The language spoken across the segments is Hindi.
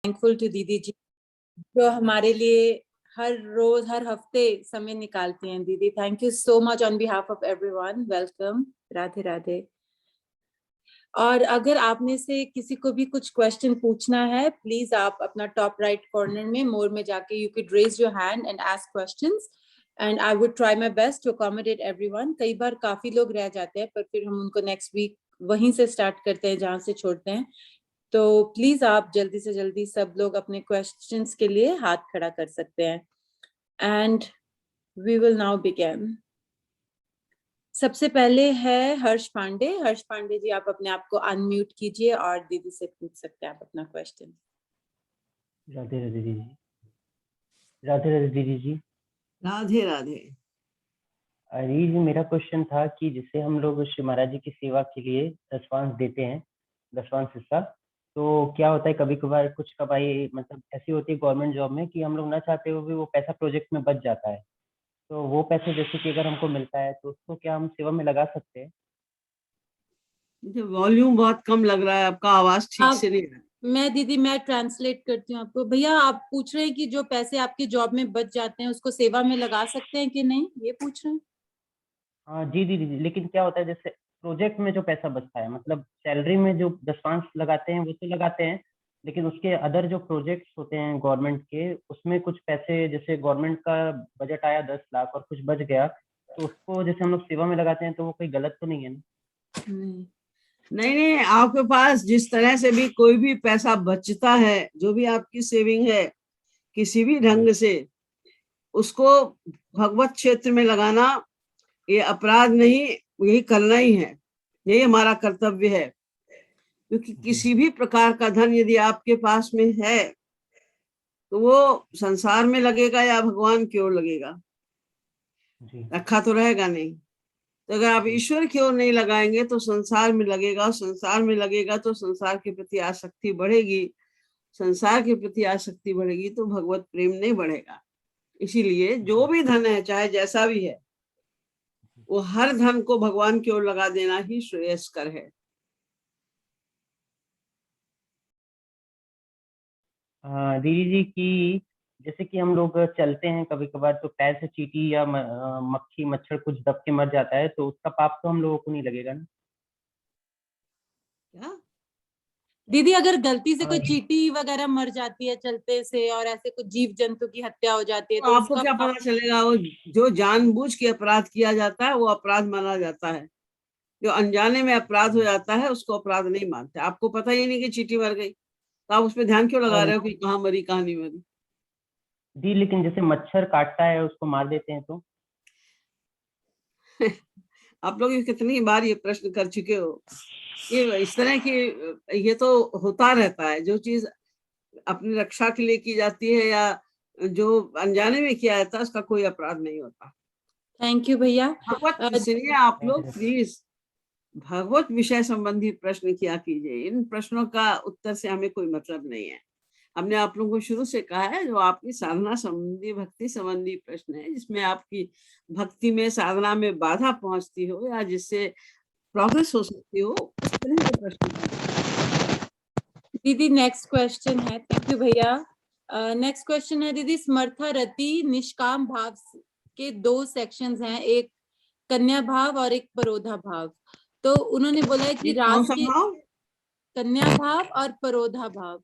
थैंकफुल टू दीदी जी जो हमारे लिए हर रोज हर हफ्ते समय निकालती हैं। दीदी thank you so much on behalf of everyone. Welcome. Radhe Radhe. और अगर आप में से किसी को भी कुछ क्वेश्चन पूछना है, प्लीज आप अपना टॉप राइट कॉर्नर में मोर में जाके you can raise your hand and ask questions and I would try my best to accommodate everyone. कई बार काफी लोग रह जाते हैं पर फिर हम उनको नेक्स्ट वीक वहीं से स्टार्ट करते हैं जहां से छोड़ते हैं। तो प्लीज आप जल्दी से जल्दी सब लोग अपने क्वेश्चंस के लिए हाथ खड़ा कर सकते हैं and we will now begin. सबसे पहले है हर्ष पांडे। हर्ष पांडे जी आप अपने आप को अनम्यूट कीजिए और दीदी से पूछ सकते हैं आप अपना क्वेश्चन। राधे राधे दीदी। राधे राधे दीदी जी। राधे राधे। अरे जी मेरा क्वेश्चन था कि जिससे हम लोग श्री महाराज जी की सेवा के लिए दशवांश देते हैं, दशवांश हिस्सा, तो क्या होता है कभी कभार कुछ कमाई मतलब ऐसी होती है गवर्नमेंट जॉब में कि हम लोग ना चाहते हुए भी वो पैसा प्रोजेक्ट में बच जाता है, तो वो पैसे जैसे कि अगर हमको मिलता है तो उसको क्या हम सेवा में लगा सकते हैं? मुझे वॉल्यूम बहुत कम लग रहा है, आपका आवाज ठीक से नहीं है। मैं ट्रांसलेट करती हूँ आपको। भैया आप पूछ रहे हैं कि जो पैसे आपकी जॉब में बच जाते हैं उसको सेवा में लगा सकते हैं कि नहीं, ये पूछ रहे हैं? हाँ जी दीदी जी, लेकिन क्या होता है जैसे प्रोजेक्ट में जो पैसा बचता है, मतलब सैलरी में जो दशवांश लगाते हैं वो तो लगाते हैं, लेकिन उसके अदर जो प्रोजेक्ट्स होते हैं गवर्नमेंट के, उसमें कुछ पैसे जैसे गवर्नमेंट का बजट आया 10 लाख और कुछ बच गया, तो उसको जैसे हम लोग सेवा में लगाते हैं तो वो कोई गलत तो नहीं है ना? नहीं, आपके पास जिस तरह से भी कोई भी पैसा बचता है, जो भी आपकी सेविंग है किसी भी ढंग से, उसको भगवत क्षेत्र में लगाना ये अपराध नहीं, यही करना ही है, यही हमारा कर्तव्य है। क्योंकि किसी भी प्रकार का धन यदि आपके पास में है तो वो संसार में लगेगा या भगवान की ओर लगेगा, रखा तो रहेगा नहीं। तो अगर आप ईश्वर की ओर नहीं लगाएंगे तो संसार में लगेगा, संसार में लगेगा तो संसार के प्रति आसक्ति बढ़ेगी, संसार के प्रति आसक्ति बढ़ेगी तो भगवत प्रेम नहीं बढ़ेगा। इसीलिए जो भी धन है चाहे जैसा भी है, वो हर धन को भगवान की ओर लगा देना ही श्रेयस्कर है। दीदी जी की जैसे कि हम लोग चलते हैं कभी कभार तो पैर से चींटी या मक्खी मच्छर कुछ दब के मर जाता है, तो उसका पाप तो हम लोगों को नहीं लगेगा ना? क्या दीदी अगर गलती से कोई चींटी वगैरह मर जाती है चलते से और ऐसे कुछ जीव जंतु की हत्या हो जाती है तो तो आपको उसका क्या पता चलेगा? वो जो जानबूझ के अपराध किया जाता है वो अपराध माना जाता है, जो अनजाने में अपराध हो जाता है उसको अपराध नहीं मानते। आपको पता ही नहीं कि चींटी मर गई तो आप उस पर ध्यान क्यों लगा रहे हो कि कहाँ मरी कहाँ नहीं मरी? दी लेकिन जैसे मच्छर काटता है उसको मार देते हैं तो? आप लोग कितनी बार ये प्रश्न कर चुके हो। ये इस तरह की ये तो होता रहता है, जो चीज अपनी रक्षा के लिए की जाती है या जो अनजाने में किया जाता है उसका कोई अपराध नहीं होता। थैंक यू भैया। भगवत सुनिए, आप लोग प्लीज भगवत विषय संबंधी प्रश्न किया कीजिए। इन प्रश्नों का उत्तर से हमें कोई मतलब नहीं है। हमने आप लोगों को शुरू से कहा है जो आपकी साधना संबंधी भक्ति संबंधी प्रश्न है, जिसमें आपकी भक्ति में साधना में बाधा पहुंचती हो या जिससे प्रोग्रेस हो सकती हो, उस तरह के प्रश्न। दीदी नेक्स्ट क्वेश्चन है। थैंक यू भैया। नेक्स्ट क्वेश्चन है दीदी, समर्था रति निष्काम भाव के दो सेक्शंस हैं, एक कन्या भाव और एक परोधा भाव। तो उन्होंने बोला है कि रास के कन्या भाव और परोधा भाव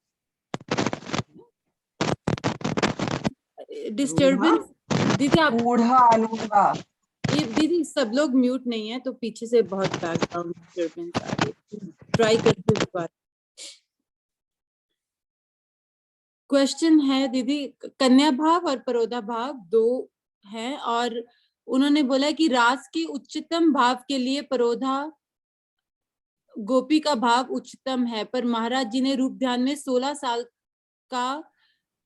डिस्टर्बेंस। दीदी आप ये दीदी सब लोग म्यूट नहीं है तो पीछे से बहुत बैकग्राउंड डिस्टर्बेंस आ रही है। ट्राई करते हुए बात। क्वेश्चन है दीदी, कन्या भाव और परोधा भाव दो हैं और उन्होंने बोला कि रास के उच्चतम भाव के लिए परोधा गोपी का भाव उच्चतम है, पर महाराज जी ने रूप ध्यान में 16 साल का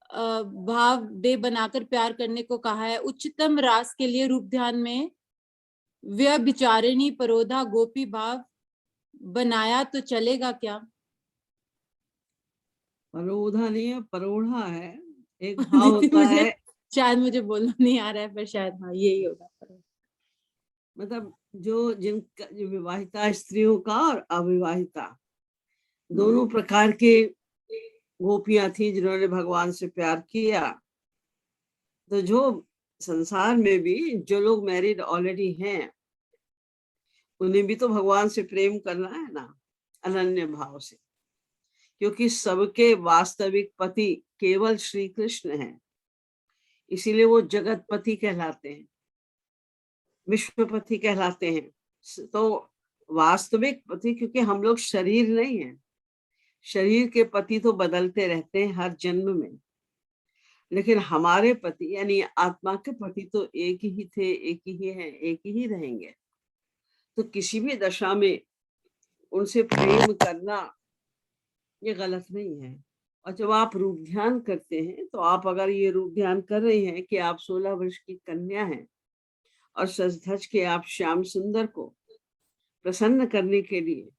भाव दे बनाकर प्यार करने को कहा है। उच्चतम रास के लिए रूप ध्यान में व्यभिचारिणी परोधा गोपी भाव बनाया तो चलेगा क्या? परोधा नहीं है, परोढ़ा है। एक भाव होता है, शायद मुझे बोलना नहीं आ रहा है पर शायद हाँ यही होगा। मतलब जिनका जो विवाहिता स्त्रियों का और अविवाहिता दोनों प्रकार के गोपियां थी जिन्होंने भगवान से प्यार किया। तो जो संसार में भी जो लोग मैरिड ऑलरेडी हैं, उन्हें भी तो भगवान से प्रेम करना है ना, अनन्य भाव से, क्योंकि सबके वास्तविक पति केवल श्री कृष्ण हैं। इसीलिए वो जगतपति कहलाते हैं, विश्वपति कहलाते हैं। तो वास्तविक पति, क्योंकि हम लोग शरीर नहीं है, शरीर के पति तो बदलते रहते हैं हर जन्म में, लेकिन हमारे पति यानी आत्मा के पति तो एक ही थे, एक ही हैं, एक ही रहेंगे। तो किसी भी दशा में उनसे प्रेम करना ये गलत नहीं है। और जब आप रूप ध्यान करते हैं, तो आप अगर ये रूप ध्यान कर रहे हैं कि आप 16 वर्ष की कन्या हैं और सज धज के आप श्याम सुंदर को प्रसन्न करने के लिए,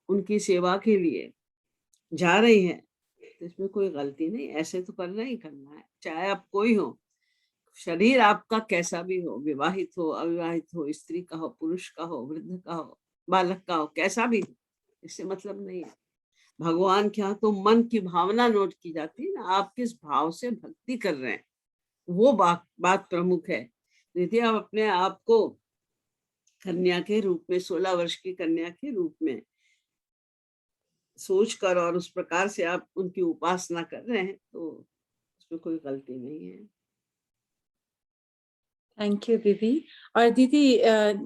उनकी सेवा के लिए जा रही हैं, तो इसमें कोई गलती नहीं। ऐसे तो करना ही करना है, चाहे आप कोई हो, शरीर आपका कैसा भी हो, विवाहित हो, अविवाहित हो, स्त्री का हो, पुरुष का हो, वृद्ध का हो, बालक का हो, कैसा भी हो, इससे मतलब नहीं है। भगवान के यहाँ तो मन की भावना नोट की जाती है ना, आप किस भाव से भक्ति कर रहे हैं, वो बात प्रमुख है। यदि आप अपने आप को कन्या के रूप में, 16 वर्ष की कन्या के रूप में सोच कर और उस प्रकार से आप उनकी उपासना कर रहे हैं, तो उसमें कोई गलती नहीं है। थैंक यू दीदी। और दीदी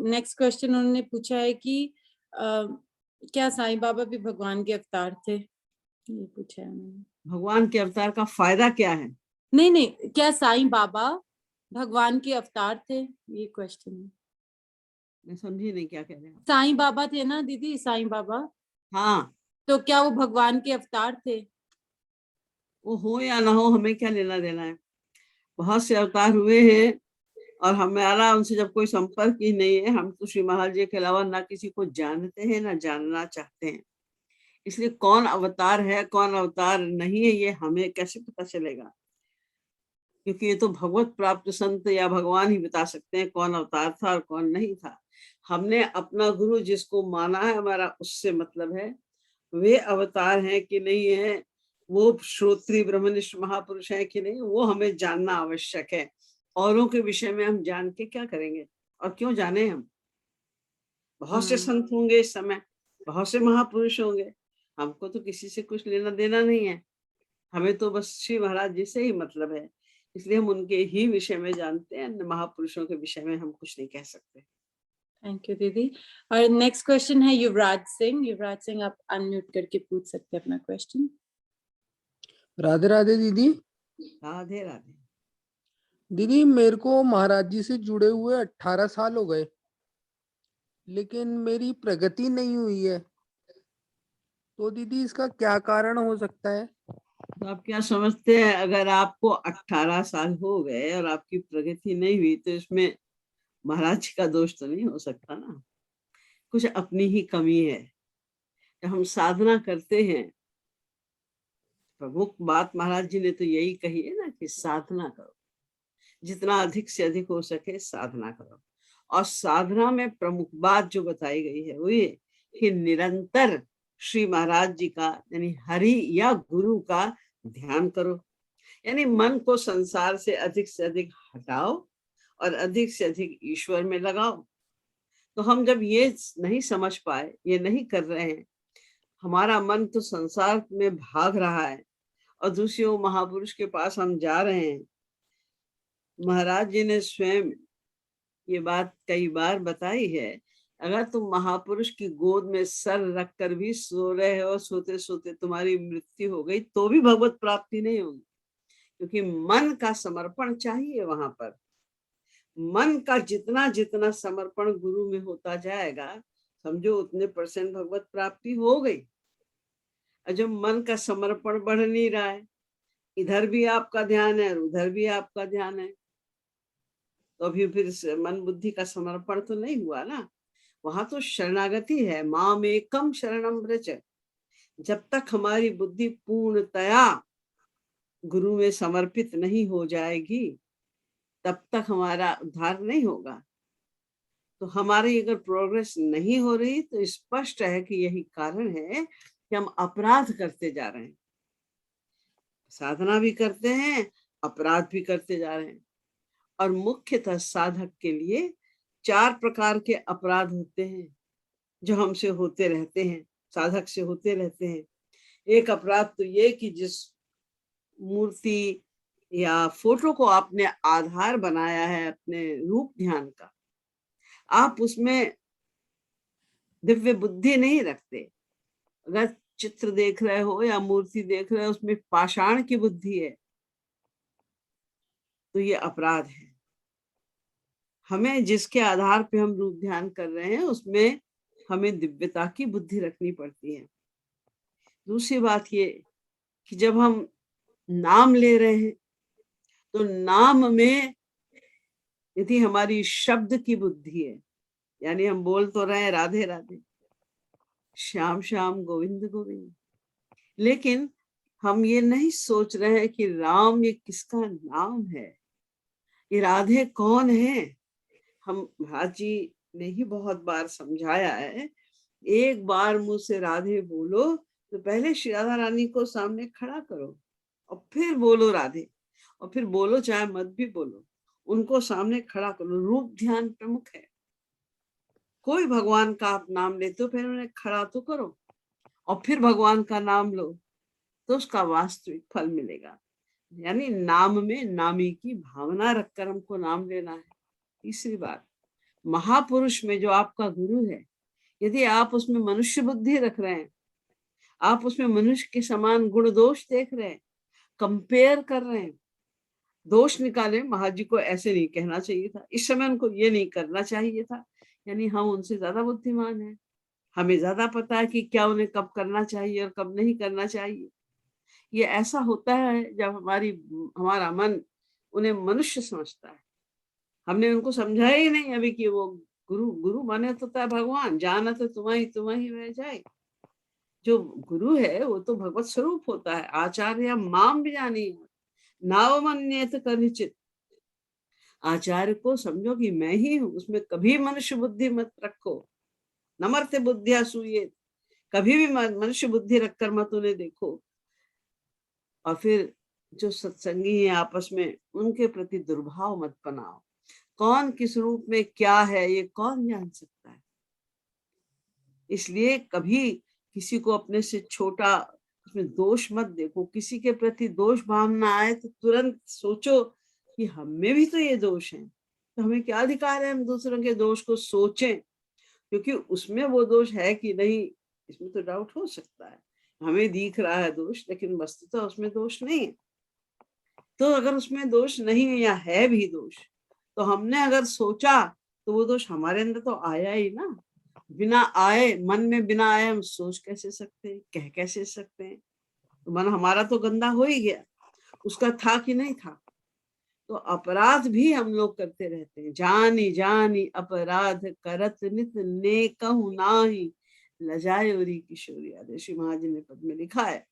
नेक्स्ट क्वेश्चन उन्होंने पूछा है कि क्या साईं बाबा भी भगवान के अवतार थे, ये पूछा है उन्होंने। भगवान के अवतार का फायदा क्या है? नहीं, क्या साईं बाबा भगवान के अवतार थे, ये क्वेश्चन है। मैं समझी नहीं क्या कह रहे हैं। साईं बाबा थे ना दीदी, साईं बाबा, हाँ, तो क्या वो भगवान के अवतार थे? वो हो या ना हो, हमें क्या लेना देना है। बहुत से अवतार हुए हैं और हमारा उनसे जब कोई संपर्क ही नहीं है। हम तो श्री महाराज जी के अलावा ना किसी को जानते हैं ना जानना चाहते हैं। इसलिए कौन अवतार है कौन अवतार नहीं है, ये हमें कैसे पता चलेगा? क्योंकि ये तो भगवत प्राप्त संत या भगवान ही बता सकते हैं कौन अवतार था और कौन नहीं था। हमने अपना गुरु जिसको माना है, हमारा उससे मतलब है। वे अवतार हैं कि नहीं है, वो श्रोत्री ब्रह्मनिष्ठ महापुरुष है कि नहीं, वो हमें जानना आवश्यक है। औरों के विषय में हम जान के क्या करेंगे, और क्यों जाने हम? बहुत से संत होंगे इस समय, बहुत से महापुरुष होंगे, हमको तो किसी से कुछ लेना देना नहीं है। हमें तो बस श्री महाराज जी से ही मतलब है, इसलिए हम उनके ही विषय में जानते हैं, महापुरुषों के विषय में हम कुछ नहीं कह सकते। थैंक यू दीदी। और नेक्स्ट क्वेश्चन है युवराज सिंह। युवराज सिंह, आप अनम्यूट करके पूछ सकते हैं अपना क्वेश्चन। राधे राधे दीदी। राधे राधे। दीदी मेरे को महाराज जी से जुड़े हुए 18 साल हो गए, लेकिन मेरी प्रगति नहीं हुई है, तो दीदी इसका क्या कारण हो सकता है? तो आप क्या समझते हैं, अगर आपको 18 साल हो गए और आपकी प्रगति नहीं हुई, तो इसमें महाराज जी का दोष तो नहीं हो सकता ना, कुछ अपनी ही कमी है। जब हम साधना करते हैं, प्रमुख बात महाराज जी ने तो यही कही है ना कि साधना करो, जितना अधिक से अधिक हो सके साधना करो। और साधना में प्रमुख बात जो बताई गई है वो ये कि निरंतर श्री महाराज जी का यानी हरि या गुरु का ध्यान करो। यानी मन को संसार से अधिक हटाओ और अधिक से अधिक ईश्वर में लगाओ। तो हम जब ये नहीं समझ पाए, ये नहीं कर रहे हैं, हमारा मन तो संसार में भाग रहा है और दूसरी ओर महापुरुष के पास हम जा रहे हैं। महाराज जी ने स्वयं ये बात कई बार बताई है, अगर तुम महापुरुष की गोद में सर रखकर भी सो रहे हो, सोते सोते तुम्हारी मृत्यु हो गई, तो भी भगवत प्राप्ति नहीं होगी, क्योंकि मन का समर्पण चाहिए। वहां पर मन का जितना जितना समर्पण गुरु में होता जाएगा, समझो उतने % भगवत प्राप्ति हो गई। और जब मन का समर्पण बढ़ नहीं रहा है, इधर भी आपका ध्यान है और उधर भी आपका ध्यान है, तो अभी फिर मन बुद्धि का समर्पण तो नहीं हुआ ना। वहां तो शरणागति है, माम एकम शरणम व्रज। जब तक हमारी बुद्धि पूर्णतया गुरु में समर्पित नहीं हो जाएगी, तब तक हमारा उद्धार नहीं होगा। तो हमारी अगर प्रोग्रेस नहीं हो रही, तो स्पष्ट है कि यही कारण है कि हम अपराध करते जा रहे हैं। साधना भी करते हैं, अपराध भी करते जा रहे हैं। और मुख्यतः साधक के लिए 4 प्रकार के अपराध होते हैं जो हमसे होते रहते हैं, साधक से होते रहते हैं। एक अपराध तो ये कि जिस मूर्ति या फोटो को आपने आधार बनाया है अपने रूप ध्यान का, आप उसमें दिव्य बुद्धि नहीं रखते। अगर चित्र देख रहे हो या मूर्ति देख रहे हो, उसमें पाषाण की बुद्धि है, तो ये अपराध है। हमें जिसके आधार पे हम रूप ध्यान कर रहे हैं, उसमें हमें दिव्यता की बुद्धि रखनी पड़ती है। दूसरी बात ये कि जब हम नाम ले रहे हैं, तो नाम में यदि हमारी शब्द की बुद्धि है, यानी हम बोल तो रहे हैं राधे राधे, श्याम श्याम गोविंद गोविंद, लेकिन हम ये नहीं सोच रहे हैं कि राम ये किसका नाम है, ये राधे कौन है। हम महाराज जी ने ही बहुत बार समझाया है, एक बार मुंह से राधे बोलो तो पहले श्री राधा रानी को सामने खड़ा करो और फिर बोलो राधे, और फिर बोलो चाहे मत भी बोलो, उनको सामने खड़ा करो। रूप ध्यान प्रमुख है। कोई भगवान का आप नाम लेते हो, फिर उन्हें खड़ा तो करो और फिर भगवान का नाम लो, तो उसका वास्तविक फल मिलेगा। यानी नाम में नामी की भावना रखकर हमको नाम लेना है। तीसरी बात, महापुरुष में जो आपका गुरु है, यदि आप उसमें मनुष्य बुद्धि रख रहे हैं, आप उसमें मनुष्य के समान गुण दोष देख रहे हैं, कंपेयर कर रहे हैं, दोष निकाले, महाराज जी को ऐसे नहीं कहना चाहिए था, इस समय उनको ये नहीं करना चाहिए था, यानी हम उनसे ज्यादा बुद्धिमान हैं, हमें ज्यादा पता है कि क्या उन्हें कब करना चाहिए और कब नहीं करना चाहिए। ये ऐसा होता है जब हमारा मन उन्हें मनुष्य समझता है। हमने उनको समझाया ही नहीं अभी कि वो गुरु माने तो था भगवान, जाना तो तुम्हारी रह जाए। जो गुरु है वो तो भगवत स्वरूप होता है। आचार्य माम भी जानी नावमन्येत कनिचित, आचार्य को समझो कि मैं ही हूँ, उसमें कभी मनुष्य बुद्धि मत रखो। नमर्ते बुद्धिया सूये, कभी भी मनुष्य बुद्धि रखकर मत उन्हें देखो। और फिर जो सत्संगी है आपस में, उनके प्रति दुर्भाव मत बनाओ। कौन किस रूप में क्या है ये कौन जान सकता है। इसलिए कभी किसी को अपने से छोटा उसमें दोष मत देखो। किसी के प्रति दोष भावना आए तो तुरंत सोचो कि हम में भी तो ये दोष है, तो हमें क्या अधिकार है हम दूसरों के दोष को सोचें, क्योंकि उसमें वो दोष है कि नहीं, इसमें तो डाउट हो सकता है। हमें दिख रहा है दोष, लेकिन वस्तुतः उसमें दोष नहीं है। तो अगर उसमें दोष नहीं है या है भी दोष, तो हमने अगर सोचा तो वो दोष हमारे अंदर तो आया ही ना। बिना आए, मन में बिना आए हम सोच कैसे सकते हैं, कह कैसे सकते हैं। तो मन हमारा तो गंदा हो ही गया, उसका था कि नहीं था। तो अपराध भी हम लोग करते रहते हैं। जानी जानी अपराध करत नित ने कहूं नाही, लजायोरी किशोरी। आदेशी महाराज जी ने पद में लिखा है,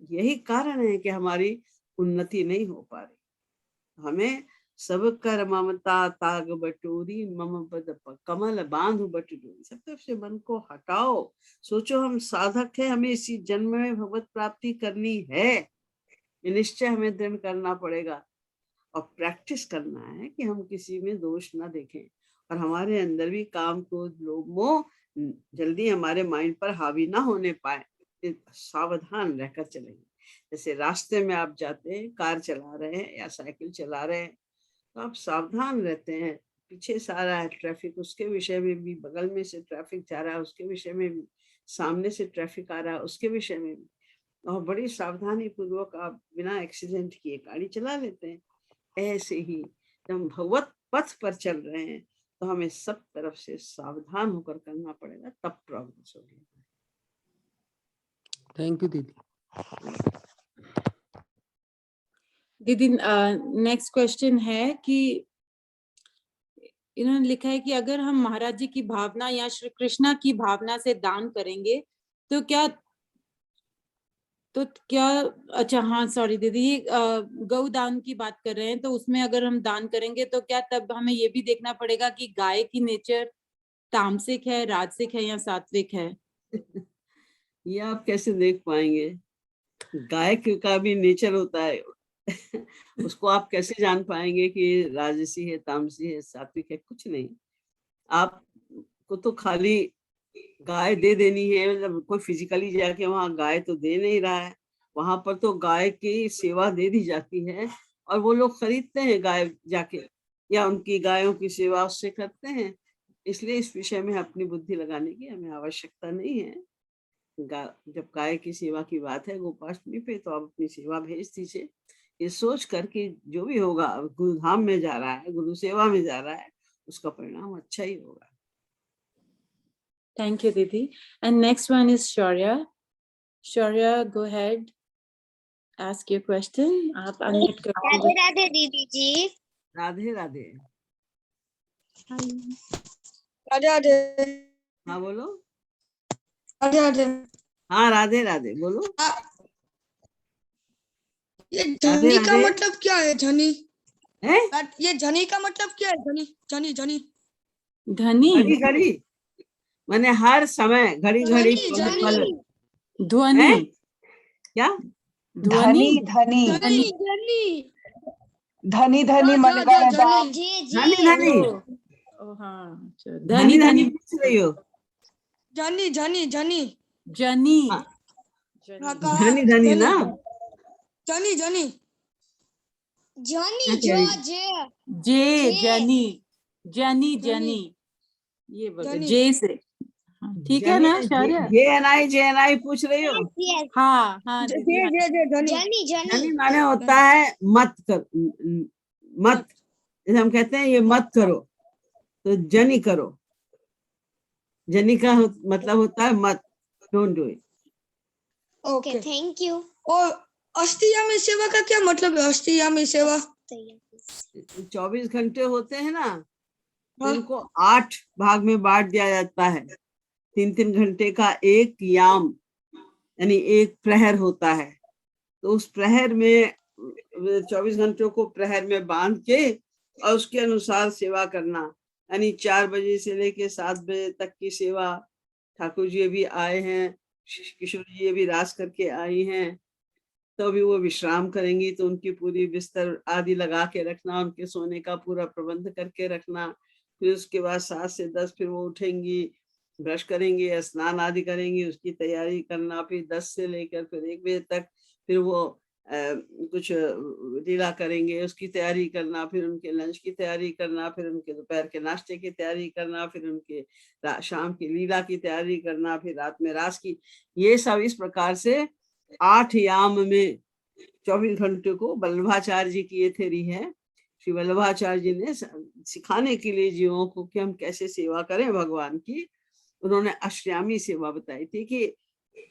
यही कारण है कि हमारी उन्नति नहीं हो पा रही। हमें सब कर ममता ताग बटोरी, मम पद कमल बांधु बट डोरी। सब तरफ से मन को हटाओ, सोचो हम साधक है, हमें इसी जन्म में भगवत प्राप्ति करनी है। ये निश्चय हमें दृढ़ करना पड़ेगा और प्रैक्टिस करना है कि हम किसी में दोष ना देखें, और हमारे अंदर भी काम क्रोध लोभ मोह जल्दी हमारे माइंड पर हावी ना होने पाए। सावधान रहकर चलेंगे। जैसे रास्ते में आप जाते हैं, कार चला रहे हैं या साइकिल चला रहे हैं, तो आप सावधान रहते हैं। पीछे से आ रहा है ट्रैफिक, उसके विषय में भी, बगल में से ट्रैफिक जा रहा है उसके विषय में भी, सामने से ट्रैफिक आ रहा है उसके विषय में भी, और बड़ी सावधानी पूर्वक आप बिना एक्सीडेंट किए गाड़ी चला लेते हैं। ऐसे ही जब हम भगवत पथ पर चल रहे हैं तो हमें सब तरफ से सावधान होकर करना पड़ेगा, तब प्रोग्रेस होगी। थैंक यू दीदी। दीदी नेक्स्ट क्वेश्चन है कि इन्होंने लिखा है कि अगर हम महाराज जी की भावना या श्री कृष्णा की भावना से दान करेंगे तो क्या अच्छा हाँ सॉरी दीदी, ये गौ दान की बात कर रहे हैं, तो उसमें अगर हम दान करेंगे तो क्या तब हमें ये भी देखना पड़ेगा कि गाय की नेचर तामसिक है, राजसिक है या सात्विक है? ये आप कैसे देख पाएंगे? गाय का भी नेचर होता है। उसको आप कैसे जान पाएंगे कि ये राजसी है, तामसी है, सात्विक है? कुछ नहीं। आपको तो खाली गाय दे देनी है, मतलब कोई फिजिकली जाके वहां गाय तो दे नहीं रहा है, वहां पर तो गाय की सेवा दे दी जाती है और वो लोग खरीदते हैं गाय जाके, या उनकी गायों की सेवा उससे करते हैं। इसलिए इस विषय में अपनी बुद्धि लगाने की हमें आवश्यकता नहीं है। जब गाय की सेवा की बात है गोपाष्टमी पे, तो आप अपनी सेवा भेज दीजिए, ये सोच कर कि जो भी होगा गुरुधाम में जा रहा है, गुरु सेवा में जा रहा है, उसका परिणाम अच्छा ही होगा। Thank you, Didi. And next one is Shaurya. Shaurya, go ahead. Ask your question. आप unmute कर राधे दीजिए. राधे दीदी जी। राधे राधे। राधे राधे। हाँ बोलो। राधे राधे। हाँ राधे राधे बोलो। ये राधे झनी का राधे। मतलब क्या है? झनी है ये झनी का मतलब क्या है? झनी झनी झनी धनी, घड़ी घड़ी माने हर समय, घड़ी घड़ी झनी पल पल। झनी ध्वनि, हैं? क्या? ध्वनि, धनी झनी झनी धनी धनी हाँ, मन हाँ, गण झनी। दाम जी धनी जी। धनी ओ हाँ, अच्छा, धनी धनी धनी धनी, पूछ रही हो? झनी झनी झनी जनी, हाँ, हाँ, कहा धनी धनी ना? झनी झनी जॉनी क्या जो कह रही? जे, जे। जनी, जनी, जनी। जनी, ये बोलो जनी। जे से. हाँ, ठीक है जनी ना शौर्य? JNI पूछ रही हो? यस। हाँ हाँ दीदी, हाँ. झनी जॉनी जनी जॉनी। माने होता है मत कर, मत, जैसे हम कहते हैं ये मत करो, तो जनी करो। जनी का मतलब होता है मत, don't do it. Okay thank you. और अष्टयामी सेवा का क्या मतलब है? अष्टयामी सेवा 24 घंटे होते हैं ना, तो हाँ। इनको 8 भाग में बांट दिया जाता है। 3-3 घंटे का एक याम, यानी एक प्रहर होता है। तो उस प्रहर में 24 घंटों को प्रहर में बांध के और उसके अनुसार सेवा करना, यानी 4 बजे से लेके 7 बजे तक की सेवा। ठाकुर जी भी आए हैं, किशोर जी भी रास करके आई हैं, तो भी वो विश्राम करेंगी, तो उनकी पूरी बिस्तर आदि लगा के रखना, उनके सोने का पूरा प्रबंध करके रखना। फिर उसके बाद 7 से 10 फिर वो उठेंगी, ब्रश करेंगी, स्नान आदि करेंगी, उसकी तैयारी करना। फिर 10 से लेकर फिर 1 बजे तक फिर वो कुछ लीला करेंगे, उसकी तैयारी करना। फिर उनके लंच की तैयारी करना, फिर उनके दोपहर के नाश्ते की तैयारी करना, फिर उनके शाम की लीला की तैयारी करना, फिर रात में रास की। ये सब इस प्रकार से 8 याम में 24 घंटे को वल्लभाचार्य जी की ये थ्योरी है। श्री वल्लभाचार्य जी ने सिखाने के लिए जीवों को कि हम कैसे सेवा करें भगवान की, उन्होंने अष्टयामी सेवा बताई थी कि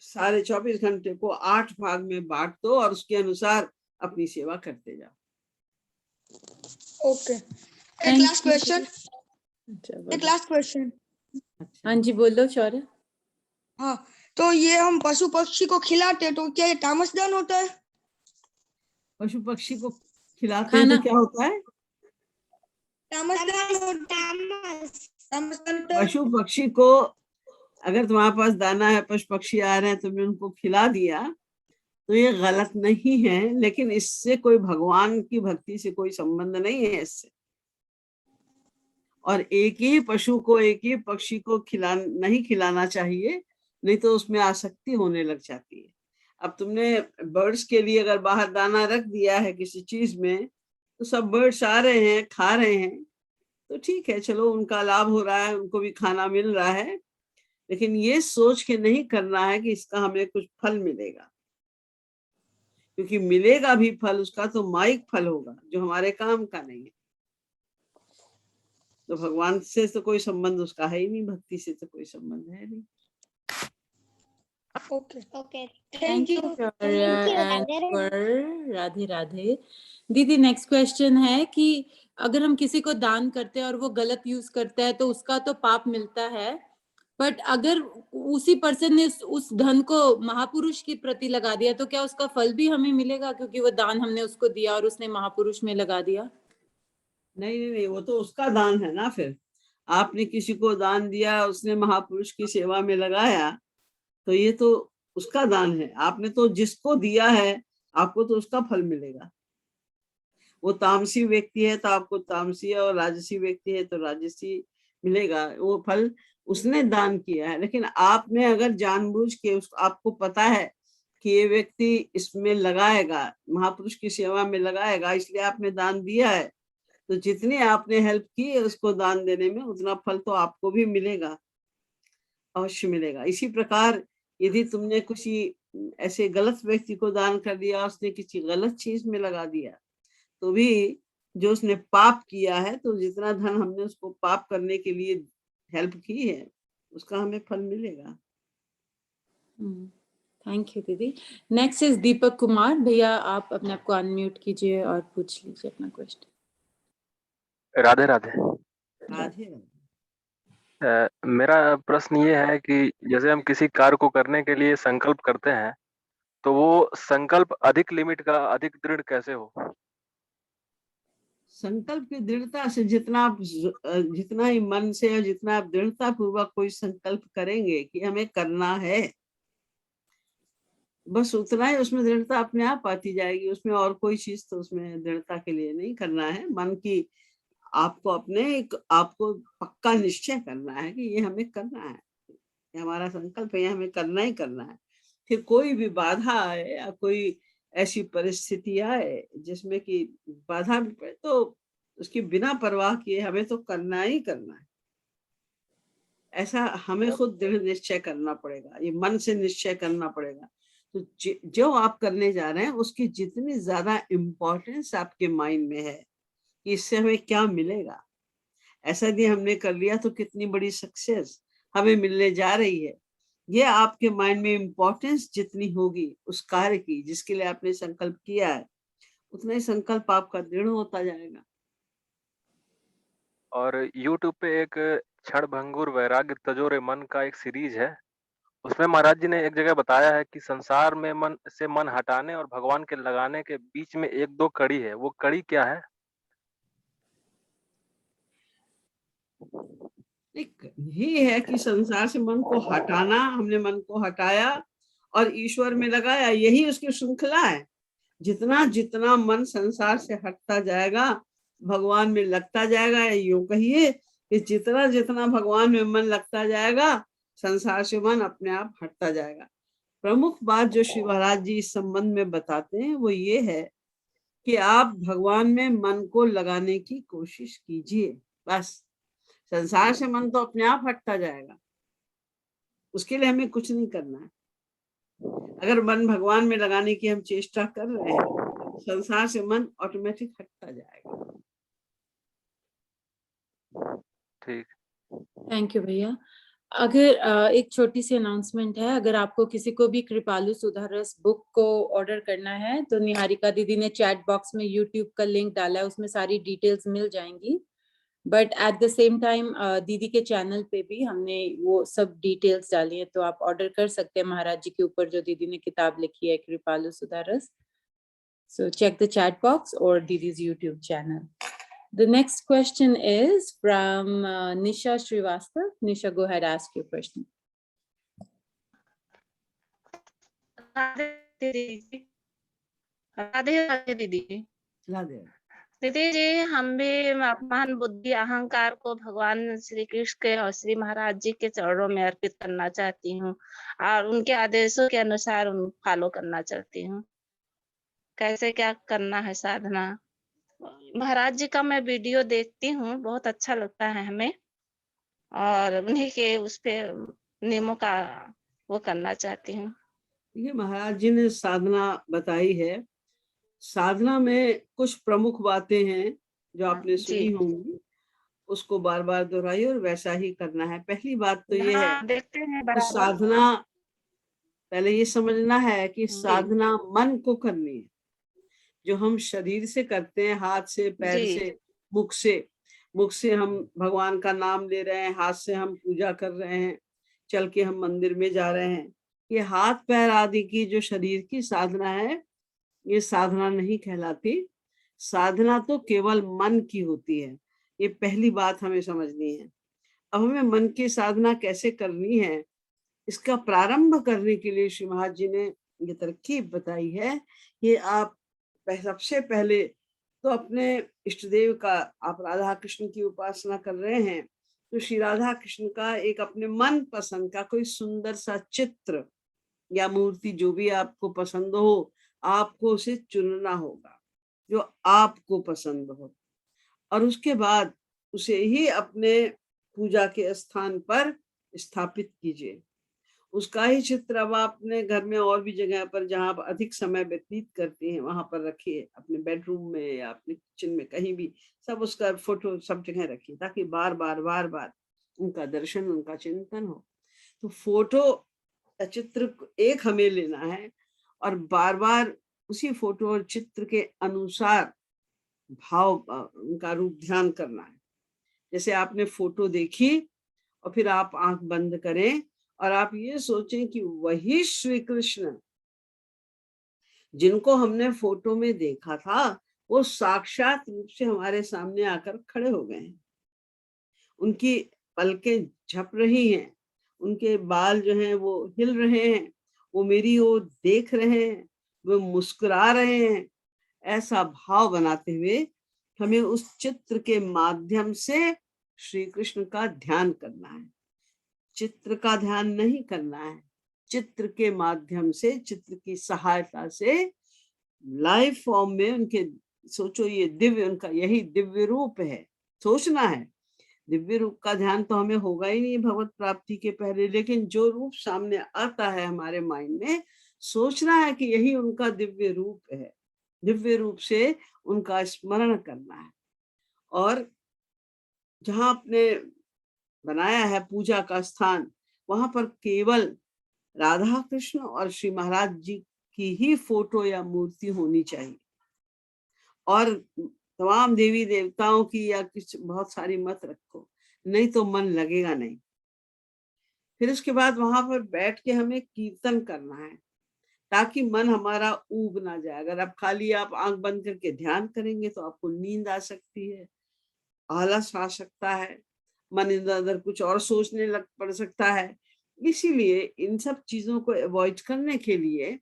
सारे 24 घंटे को 8 भाग में बांट दो और उसके अनुसार अपनी सेवा करते जाओ। ओके। एक लास्ट क्वेश्चन। एक लास्ट क्वेश्चन। हाँ जी बोलो शौर्य. हाँ, तो ये हम पशु पक्षी को खिलाते हैं, तो क्या ये तामस दान होता है? पशु पक्षी को खिलाते हैं तो क्या होता है? तामस दान होता है। तामस दान होता है। पशु पक्षी को, अगर तुम्हारे पास दाना है, पशु पक्षी आ रहे हैं, तुमने उनको खिला दिया, तो ये गलत नहीं है, लेकिन इससे कोई भगवान की भक्ति से कोई संबंध नहीं है इससे। और एक ही पशु को, एक ही पक्षी को नहीं खिलाना चाहिए, नहीं तो उसमें आसक्ति होने लग जाती है। अब तुमने बर्ड्स के लिए अगर बाहर दाना रख दिया है किसी चीज में, तो सब बर्ड्स आ रहे हैं, खा रहे हैं, तो ठीक है, चलो उनका लाभ हो रहा है, उनको भी खाना मिल रहा है, लेकिन ये सोच के नहीं करना है कि इसका हमें कुछ फल मिलेगा, क्योंकि मिलेगा भी फल, उसका तो माइक फल होगा जो हमारे काम का नहीं है। तो भगवान से तो कोई संबंध उसका है ही नहीं, भक्ति से तो कोई संबंध है नहीं। Okay. Okay thank you Thank Shaurya you, and Radhe पर राधे राधे. दीदी नेक्स्ट क्वेश्चन है कि अगर हम किसी को दान करते हैं और वो गलत यूज करता है तो उसका तो पाप मिलता है, बट अगर उसी पर्सन ने उस धन को महापुरुष की प्रति लगा दिया तो क्या उसका फल भी हमें मिलेगा, क्योंकि वो दान हमने उसको दिया और उसने महापुरुष में लगा दिया? नहीं नहीं नहीं, वो तो उसका दान है ना। फिर आपने किसी को दान दिया, उसने महापुरुष की सेवा में लगाया, तो ये तो उसका दान है। आपने तो जिसको दिया है आपको तो उसका फल मिलेगा। वो तामसी व्यक्ति है तो आपको तामसी, और राजसी व्यक्ति है तो राजसी मिलेगा। वो फल उसने दान किया है। लेकिन आपने अगर जानबूझ के आपको पता है कि ये व्यक्ति इसमें लगाएगा, महापुरुष की सेवा में लगाएगा, इसलिए आपने दान दिया है, तो जितनी आपने हेल्प की है उसको दान देने में, उतना फल तो आपको भी मिलेगा, अवश्य मिलेगा। इसी प्रकार यदि तुमने किसी ऐसे गलत व्यक्ति को दान कर दिया, उसने किसी गलत चीज में लगा दिया, तो भी जो उसने पाप किया है, तो जितना धन हमने उसको पाप करने के लिए हेल्प की है उसका हमें फल मिलेगा। थैंक यू दीदी। Next is Deepak Kumar. भैया आप अपने आप को अनम्यूट कीजिए और पूछ लीजिए अपना क्वेश्चन। राधे राधे। राधे। मेरा प्रश्न ये है कि जैसे हम किसी कार्य को करने के लिए संकल्प करते हैं, तो वो संकल्प अधिक लिमिट का अधिक दृढ़ कैसे हो? संकल्प की दृढ़ता से जितना ही मन से और जितना आप दृढ़ता पूर्वक कोई संकल्प करेंगे कि हमें करना है, बस उतना ही उसमें दृढ़ता अपने आप आती जाएगी। उसमें और कोई चीज तो उसमें दृढ़ता के लिए नहीं करना है। मन की आपको आपको पक्का निश्चय करना है कि ये हमें करना है, ये हमारा संकल्प है, ये हमें करना ही करना है। फिर कोई भी बाधा आए या कोई ऐसी परिस्थिति आए जिसमें कि बाधा भी पड़े, तो उसकी बिना परवाह किए हमें तो करना ही करना है। ऐसा हमें खुद दृढ़ निश्चय करना पड़ेगा, ये मन से निश्चय करना पड़ेगा। तो जो आप करने जा रहे हैं उसकी जितनी ज्यादा इम्पोर्टेंस आपके माइंड में है कि इससे हमें क्या मिलेगा, ऐसा यदि हमने कर लिया तो कितनी बड़ी सक्सेस हमें मिलने जा रही है, ये आपके माइंड में इम्पोर्टेंस जितनी होगी उस कार्य की जिसके लिए आपने संकल्प किया है, उतना ही संकल्प आपका दृढ़ होता जाएगा। और YouTube पे एक क्षणभंगुर वैराग्य तजोरे मन का एक सीरीज है, उसमें महाराज जी ने एक जगह बताया है कि संसार में मन हटाने और भगवान के लगाने के बीच में एक दो कड़ी है। वो कड़ी क्या है? एक यही है कि संसार से मन को हटाना, हमने मन को हटाया और ईश्वर में लगाया, यही उसकी श्रृंखला है। जितना जितना मन संसार से हटता जाएगा भगवान में लगता जाएगा। यूं कहिए कि जितना जितना भगवान में मन लगता जाएगा संसार से मन अपने आप हटता जाएगा। प्रमुख बात जो श्री महाराज जी इस संबंध में बताते हैं वो ये है कि आप भगवान में मन को लगाने की कोशिश कीजिए, बस। संसार से मन तो अपने आप हटता जाएगा, उसके लिए हमें कुछ नहीं करना है। अगर मन भगवान में लगाने की हम चेष्टा कर रहे हैं, संसार से मन ऑटोमेटिक हटता जाएगा। ठीक। थैंक यू भैया। अगर एक छोटी सी अनाउंसमेंट है, अगर आपको किसी को भी कृपालु सुधारस बुक को ऑर्डर करना है तो निहारिका दीदी ने चैट बॉक्स में यूट्यूब का लिंक डाला है, उसमें सारी डिटेल्स मिल जाएंगी। But at the same time दीदी के चैनल पे भी हमने वो सब डिटेल्स डाली है, तो आप ऑर्डर कर सकते हैं महाराज जी के ऊपर जो दीदी ने किताब लिखी है कृपालु सुधारस। So check the chat box or Didi's YouTube channel. The next question is from Nisha Srivastav. Nisha, go ahead, ask your question. Radhe Radhe दीदी। राधे। दीदी जी, हम भी अपमान बुद्धि अहंकार को भगवान श्री कृष्ण के और श्री महाराज जी के चरणों में अर्पित करना चाहती हूँ और उनके आदेशों के अनुसार फॉलो करना चाहती हूँ। कैसे क्या करना है साधना? महाराज जी का मैं वीडियो देखती हूँ, बहुत अच्छा लगता है हमें, और उन्हीं के उस पे नियमों का वो करना चाहती हूँ। ये महाराज जी ने साधना बताई है। साधना में कुछ प्रमुख बातें हैं जो आपने सुनी होंगी, उसको बार बार दोहराइए और वैसा ही करना है। पहली बात तो ये है देखते हैं कि साधना, पहले ये समझना है कि साधना मन को करनी है। जो हम शरीर से करते हैं, हाथ से, पैर से, मुख से हम भगवान का नाम ले रहे हैं, हाथ से हम पूजा कर रहे हैं, चल के हम मंदिर में जा रहे हैं, ये हाथ पैर आदि की जो शरीर की साधना है, ये साधना नहीं कहलाती। साधना तो केवल मन की होती है। ये पहली बात हमें समझनी है। अब हमें मन की साधना कैसे करनी है, इसका प्रारंभ करने के लिए श्री महाराज जी ने ये तरकीब बताई है कि आप सबसे पहले तो अपने इष्ट देव का, आप राधा कृष्ण की उपासना कर रहे हैं तो श्री राधा कृष्ण का एक अपने मन पसंद का कोई सुंदर सा चित्र या मूर्ति जो भी आपको पसंद हो, आपको उसे चुनना होगा जो आपको पसंद हो, और उसके बाद उसे ही अपने पूजा के स्थान पर स्थापित कीजिए। उसका ही चित्र अब आप अपने घर में और भी जगह पर जहां आप अधिक समय व्यतीत करते हैं वहां पर रखिए, अपने बेडरूम में या अपने किचन में, कहीं भी सब उसका फोटो सब जगह रखिए, ताकि बार बार उनका दर्शन, उनका चिंतन हो। तो फोटो या चित्र एक हमें लेना है और बार बार उसी फोटो और चित्र के अनुसार भाव, उनका रूप ध्यान करना है। जैसे आपने फोटो देखी और फिर आप आंख बंद करें और आप ये सोचें कि वही श्री कृष्ण जिनको हमने फोटो में देखा था वो साक्षात रूप से हमारे सामने आकर खड़े हो गए हैं। उनकी पलकें झप रही हैं, उनके बाल जो हैं वो हिल रहे हैं, वो मेरी ओर देख रहे हैं, वो मुस्कुरा रहे हैं। ऐसा भाव बनाते हुए हमें उस चित्र के माध्यम से श्री कृष्ण का ध्यान करना है। चित्र का ध्यान नहीं करना है, चित्र के माध्यम से, चित्र की सहायता से लाइव फॉर्म में उनके सोचो, ये दिव्य, उनका यही दिव्य रूप है, सोचना है। दिव्य रूप का ध्यान तो हमें होगा ही नहीं भगवत प्राप्ति के पहले, लेकिन जो रूप सामने आता है हमारे माइंड में, सोचना है कि यही उनका दिव्य रूप है। दिव्य रूप से उनका स्मरण करना है। और जहां आपने बनाया है पूजा का स्थान, वहां पर केवल राधा कृष्ण और श्री महाराज जी की ही फोटो या मूर्ति होनी चाहिए, और तमाम देवी देवताओं की या कुछ बहुत सारी मत रखो, नहीं तो मन लगेगा नहीं। फिर उसके बाद वहां पर बैठ के हमें कीर्तन करना है, ताकि मन हमारा ऊब ना जाए। अगर आप खाली आप आंख बंद करके ध्यान करेंगे तो आपको नींद आ सकती है, आलस आ सकता है, मन इधर उधर कुछ और सोचने लग पड़ सकता है। इसीलिए इन सब चीजों को अवॉइड करने के लिए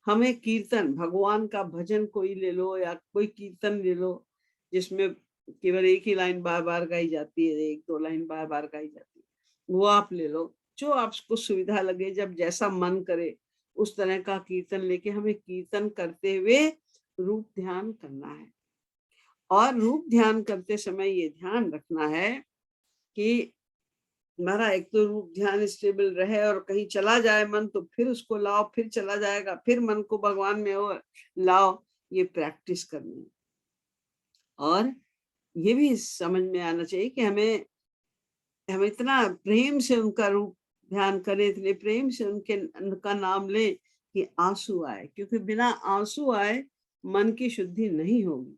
हमें कीर्तन, भगवान का भजन कोई ले लो या कोई कीर्तन ले लो जिसमें केवल एक ही लाइन बार बार गाई जाती है, एक दो लाइन बार बार गाई जाती है, वो आप ले लो, जो आपको सुविधा लगे, जब जैसा मन करे उस तरह का कीर्तन लेके हमें कीर्तन करते हुए रूप ध्यान करना है। और रूप ध्यान करते समय ये ध्यान रखना है कि हमारा एक तो रूप ध्यान स्टेबल रहे, और कहीं चला जाए मन तो फिर उसको लाओ, फिर चला जाएगा, फिर मन को भगवान में और लाओ, ये प्रैक्टिस करनी है। और ये भी समझ में आना चाहिए कि हम इतना प्रेम से उनका रूप ध्यान करें, इतने प्रेम से उनका नाम लें कि आंसू आए, क्योंकि बिना आंसू आए मन की शुद्धि नहीं होगी।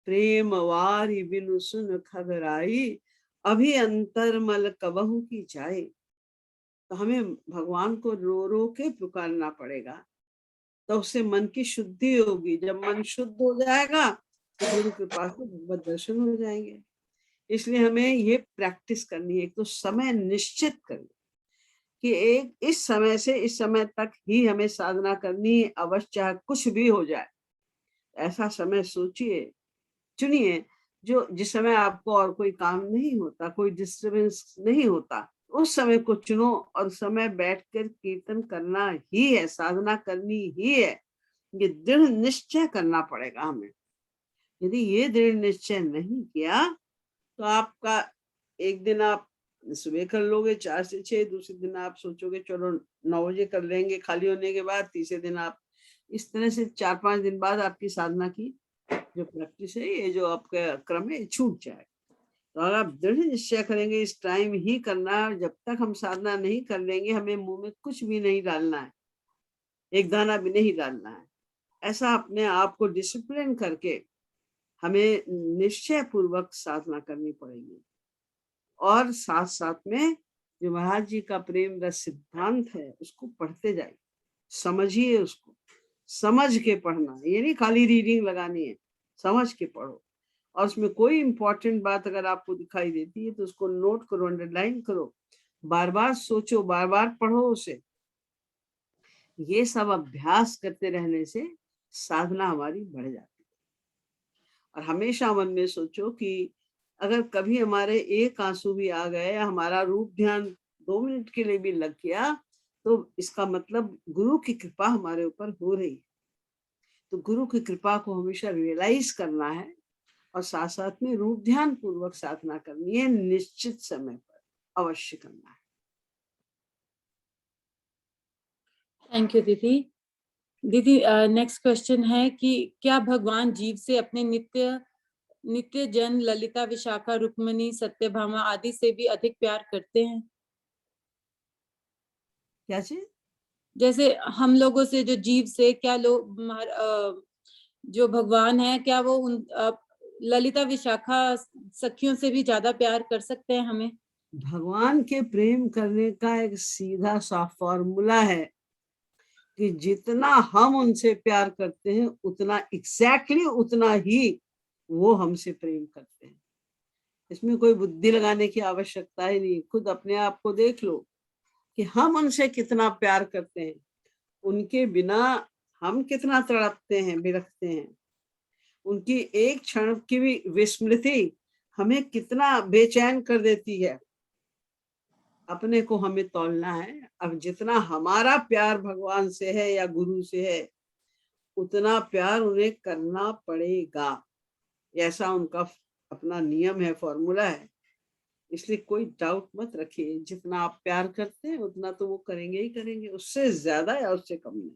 प्रेम वारी बिनु सुन खबराई, अभी अंतरमल कबहू की जाए। तो हमें भगवान को रो रो के पुकारना पड़ेगा, तो उससे मन की शुद्धि होगी। जब मन शुद्ध हो जाएगा तो गुरु कृपा से भगवत दर्शन हो जाएंगे। इसलिए हमें ये प्रैक्टिस करनी है। एक तो समय निश्चित करें कि एक इस समय से इस समय तक ही हमें साधना करनी है, अवश्य चाहे कुछ भी हो जाए। ऐसा समय सोचिए, चुनिए जिस समय आपको और कोई काम नहीं होता, कोई डिस्टरबेंस नहीं होता, उस समय को चुनो और समय बैठकर कीर्तन करना ही है, साधना करनी ही है। ये दृढ़ निश्चय करना पड़ेगा हमें। यदि ये दृढ़ निश्चय नहीं किया तो आपका एक दिन आप सुबह कर लोगे 4 से 6, दूसरे दिन आप सोचोगे चलो 9 बजे कर लेंगे खाली होने के बाद, तीसरे दिन आप इस तरह से 4-5 दिन बाद आपकी साधना की जो प्रैक्टिस है, ये जो आपका क्रम है, छूट जाए। तो अगर आप दृढ़ निश्चय करेंगे इस टाइम ही करना है, जब तक हम साधना नहीं कर लेंगे हमें मुंह में कुछ भी नहीं डालना है, एक दाना भी नहीं डालना है। ऐसा अपने आप को डिसिप्लिन करके हमें निश्चय पूर्वक साधना करनी पड़ेगी। और साथ साथ में जो महाराज जी का प्रेम रस सिद्धांत है उसको पढ़ते जाइए, समझिए, उसको समझ के पढ़ना, ये नहीं खाली रीडिंग लगानी है, समझ के पढ़ो। और उसमें कोई इंपॉर्टेंट बात अगर आपको दिखाई देती है तो उसको नोट करो, अंडरलाइन करो, बार बार सोचो, बार बार पढ़ो उसे। ये सब अभ्यास करते रहने से साधना हमारी बढ़ जाती है। और हमेशा मन में सोचो कि अगर कभी हमारे एक आंसू भी आ गए, हमारा रूप ध्यान 2 मिनट के लिए भी लग गया, तो इसका मतलब गुरु की कृपा हमारे ऊपर हो रही है। तो गुरु की कृपा को हमेशा रियलाइज करना है और साथ साथ में रूप ध्यान पूर्वक साधना करनी है, निश्चित समय पर अवश्य करना है। थैंक यू दीदी। दीदी नेक्स्ट क्वेश्चन है कि क्या भगवान जीव से अपने नित्य जन ललिता, विशाखा, रुक्मणी, सत्यभामा आदि से भी अधिक प्यार करते हैं? क्या चीज? जैसे हम लोगों से, जो जीव से, क्या लोग जो भगवान है, क्या वो उन ललिता, विशाखा सखियों से भी ज्यादा प्यार कर सकते हैं हमें? भगवान के प्रेम करने का एक सीधा सा फॉर्मूला है कि जितना हम उनसे प्यार करते हैं, उतना एग्जैक्टली उतना ही वो हमसे प्रेम करते हैं। इसमें कोई बुद्धि लगाने की आवश्यकता ही नहीं। खुद अपने आप को देख लो कि हम उनसे कितना प्यार करते हैं, उनके बिना हम कितना तड़पते हैं, बिरखते हैं। उनकी एक क्षण की भी विस्मृति हमें कितना बेचैन कर देती है। अपने को हमें तौलना है। अब जितना हमारा प्यार भगवान से है या गुरु से है, उतना प्यार उन्हें करना पड़ेगा। ऐसा उनका अपना नियम है, फॉर्मूला है। इसलिए कोई डाउट मत रखिए, जितना आप प्यार करते हैं उतना तो वो करेंगे ही करेंगे, उससे ज्यादा या उससे कम नहीं।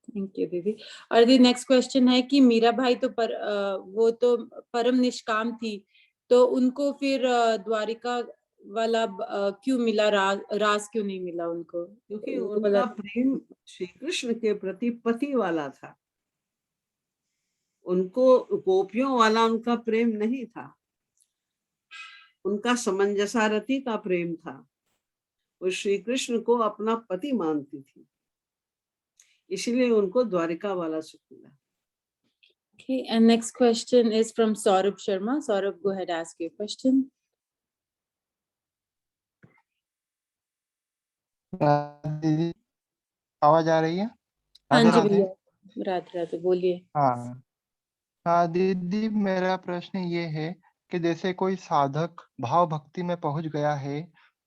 थैंक यू दीदी। और दी नेक्स्ट क्वेश्चन है कि मीरा भाई तो वो तो परम निष्काम थी, तो उनको फिर द्वारिका वाला क्यों मिला, रास क्यों नहीं मिला उनको? क्योंकि वो उनका वाला प्रेम श्री कृष्ण के प्रति पति वाला था। उनको गोपियों वाला उनका प्रेम नहीं था। उनका समंजसारती का प्रेम था। वो श्री कृष्ण को अपना पति मानती थी, इसलिए उनको द्वारिका वाला सुख मिला। Okay, and next question is from Saurabh Sharma. Saurabh, go ahead, ask your question. दीदी आवाज आ रही है? हाँ राधे जी राधे। भैया, राधे राधे, बोलिए। हाँ हाँ दीदी, मेरा प्रश्न ये है कि जैसे कोई साधक भाव भक्ति में पहुंच गया है,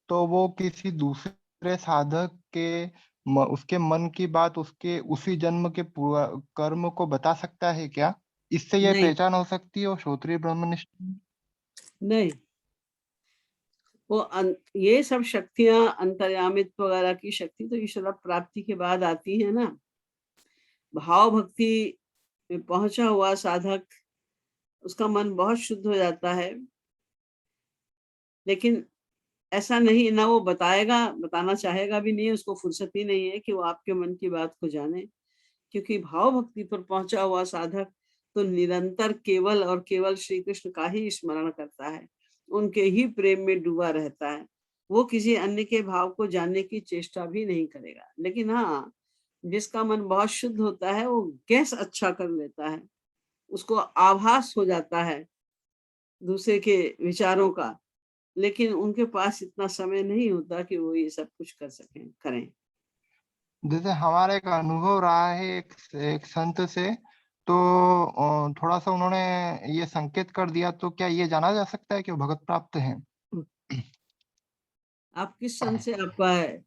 तो वो किसी दूसरे साधक के उसके मन की बात उसके उसी जन्म के कर्म को बता सकता है क्या? इससे ये नहीं पहचान हो सकती है वो श्रोत्रिय ब्रह्मनिष्ठ? नहीं, वो ये सब शक्तियां, अंतर्यामित्व वगैरह की शक्ति तो ईश्वर प्राप्ति के बाद आती है ना। भाव भक्ति में पहुंचा हुआ साधक, उसका मन बहुत शुद्ध हो जाता है, लेकिन ऐसा नहीं ना वो बताएगा, बताना चाहेगा भी नहीं, उसको फुर्सत ही नहीं है कि वो आपके मन की बात को जाने। क्योंकि भाव भक्ति पर पहुंचा हुआ साधक तो निरंतर केवल और केवल श्री कृष्ण का ही स्मरण करता है, उनके ही प्रेम में डूबा रहता है। वो किसी अन्य के भाव को जानने की चेष्टा भी नहीं करेगा। लेकिन हाँ, जिसका मन बहुत शुद्ध होता है, वो गैस अच्छा कर लेता है, उसको आभास हो जाता है दूसरे के विचारों का, लेकिन उनके पास इतना समय नहीं होता कि वो ये सब कुछ करें। जैसे हमारा एक अनुभव रहा है एक संत से, तो थोड़ा सा उन्होंने ये संकेत कर दिया, तो क्या ये जाना जा सकता है कि वो भगत प्राप्त हैं? आप किस संत से आपका है?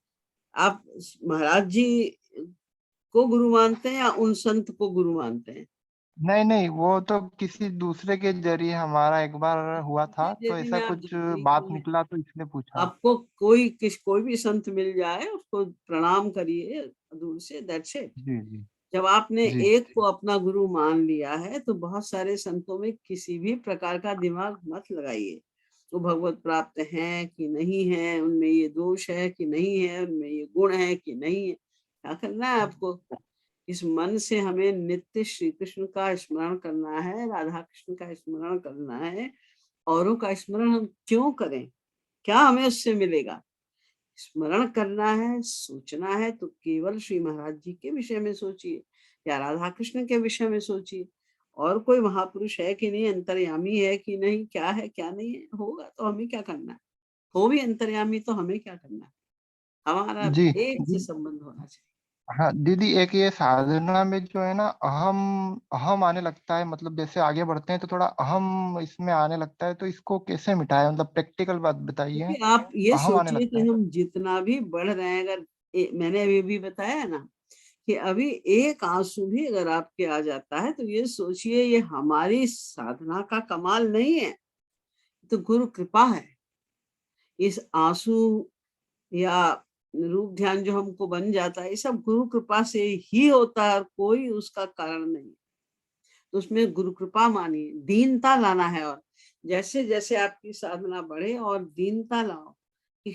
आप महाराज जी को गुरु मानते हैं या उन संत को गुरु मानते हैं? नहीं नहीं, वो तो किसी दूसरे के जरिए हमारा एक बार हुआ था, तो यदि ऐसा में आप कुछ जानते बात हैं, निकला तो इसलिए पूछा। आपको कोई भी संत मिल जाए, उसको प्रणाम करिए दूर से, दैट्स इट। जी जी जब आपने जी। एक को अपना गुरु मान लिया है, तो बहुत सारे संतों में किसी भी प्रकार का दिमाग मत लगाइए। वो भगवत प्राप्त हैं कि नहीं है, उनमें ये दोष है कि नहीं है, उनमें ये गुण है कि नहीं है। क्या करना है आपको? इस मन से हमें नित्य श्री कृष्ण का स्मरण करना है, राधा कृष्ण का स्मरण करना है। औरों का स्मरण हम क्यों करें? क्या हमें उससे मिलेगा? स्मरण करना है, सोचना है तो केवल श्री महाराज जी के विषय में सोचिए या राधा कृष्ण के विषय में सोचिए। और कोई महापुरुष है कि नहीं, अंतर्यामी है कि नहीं, क्या है क्या नहीं है, होगा तो हमें क्या करना है। हो भी अंतर्यामी तो हमें क्या करना है, हमारा जी एक से जी। संबंध होना चाहिए। हाँ दीदी, एक ये साधना में जो है ना, अहम अहम आने लगता है, मतलब जैसे आगे बढ़ते हैं तो थोड़ा अहम इसमें आने लगता है, तो इसको कैसे मिटाए, मतलब प्रैक्टिकल बात बताइए। क्योंकि आप ये अहम आने सोचिए कि लगता है। हम जितना भी बढ़ रहे हैं, अगर मैंने अभी भी बताया ना कि अभी एक आंसू भी अगर आपके आ जाता है तो ये सोचिए ये हमारी साधना का कमाल नहीं है, तो गुरु कृपा है। इस आंसू या रूप ध्यान जो हमको बन जाता है, ये सब गुरु कृपा से ही होता है और कोई उसका कारण नहीं। तो उसमें गुरु कृपा मानिए, दीनता लाना है, और जैसे जैसे आपकी साधना बढ़े और दीनता लाओ कि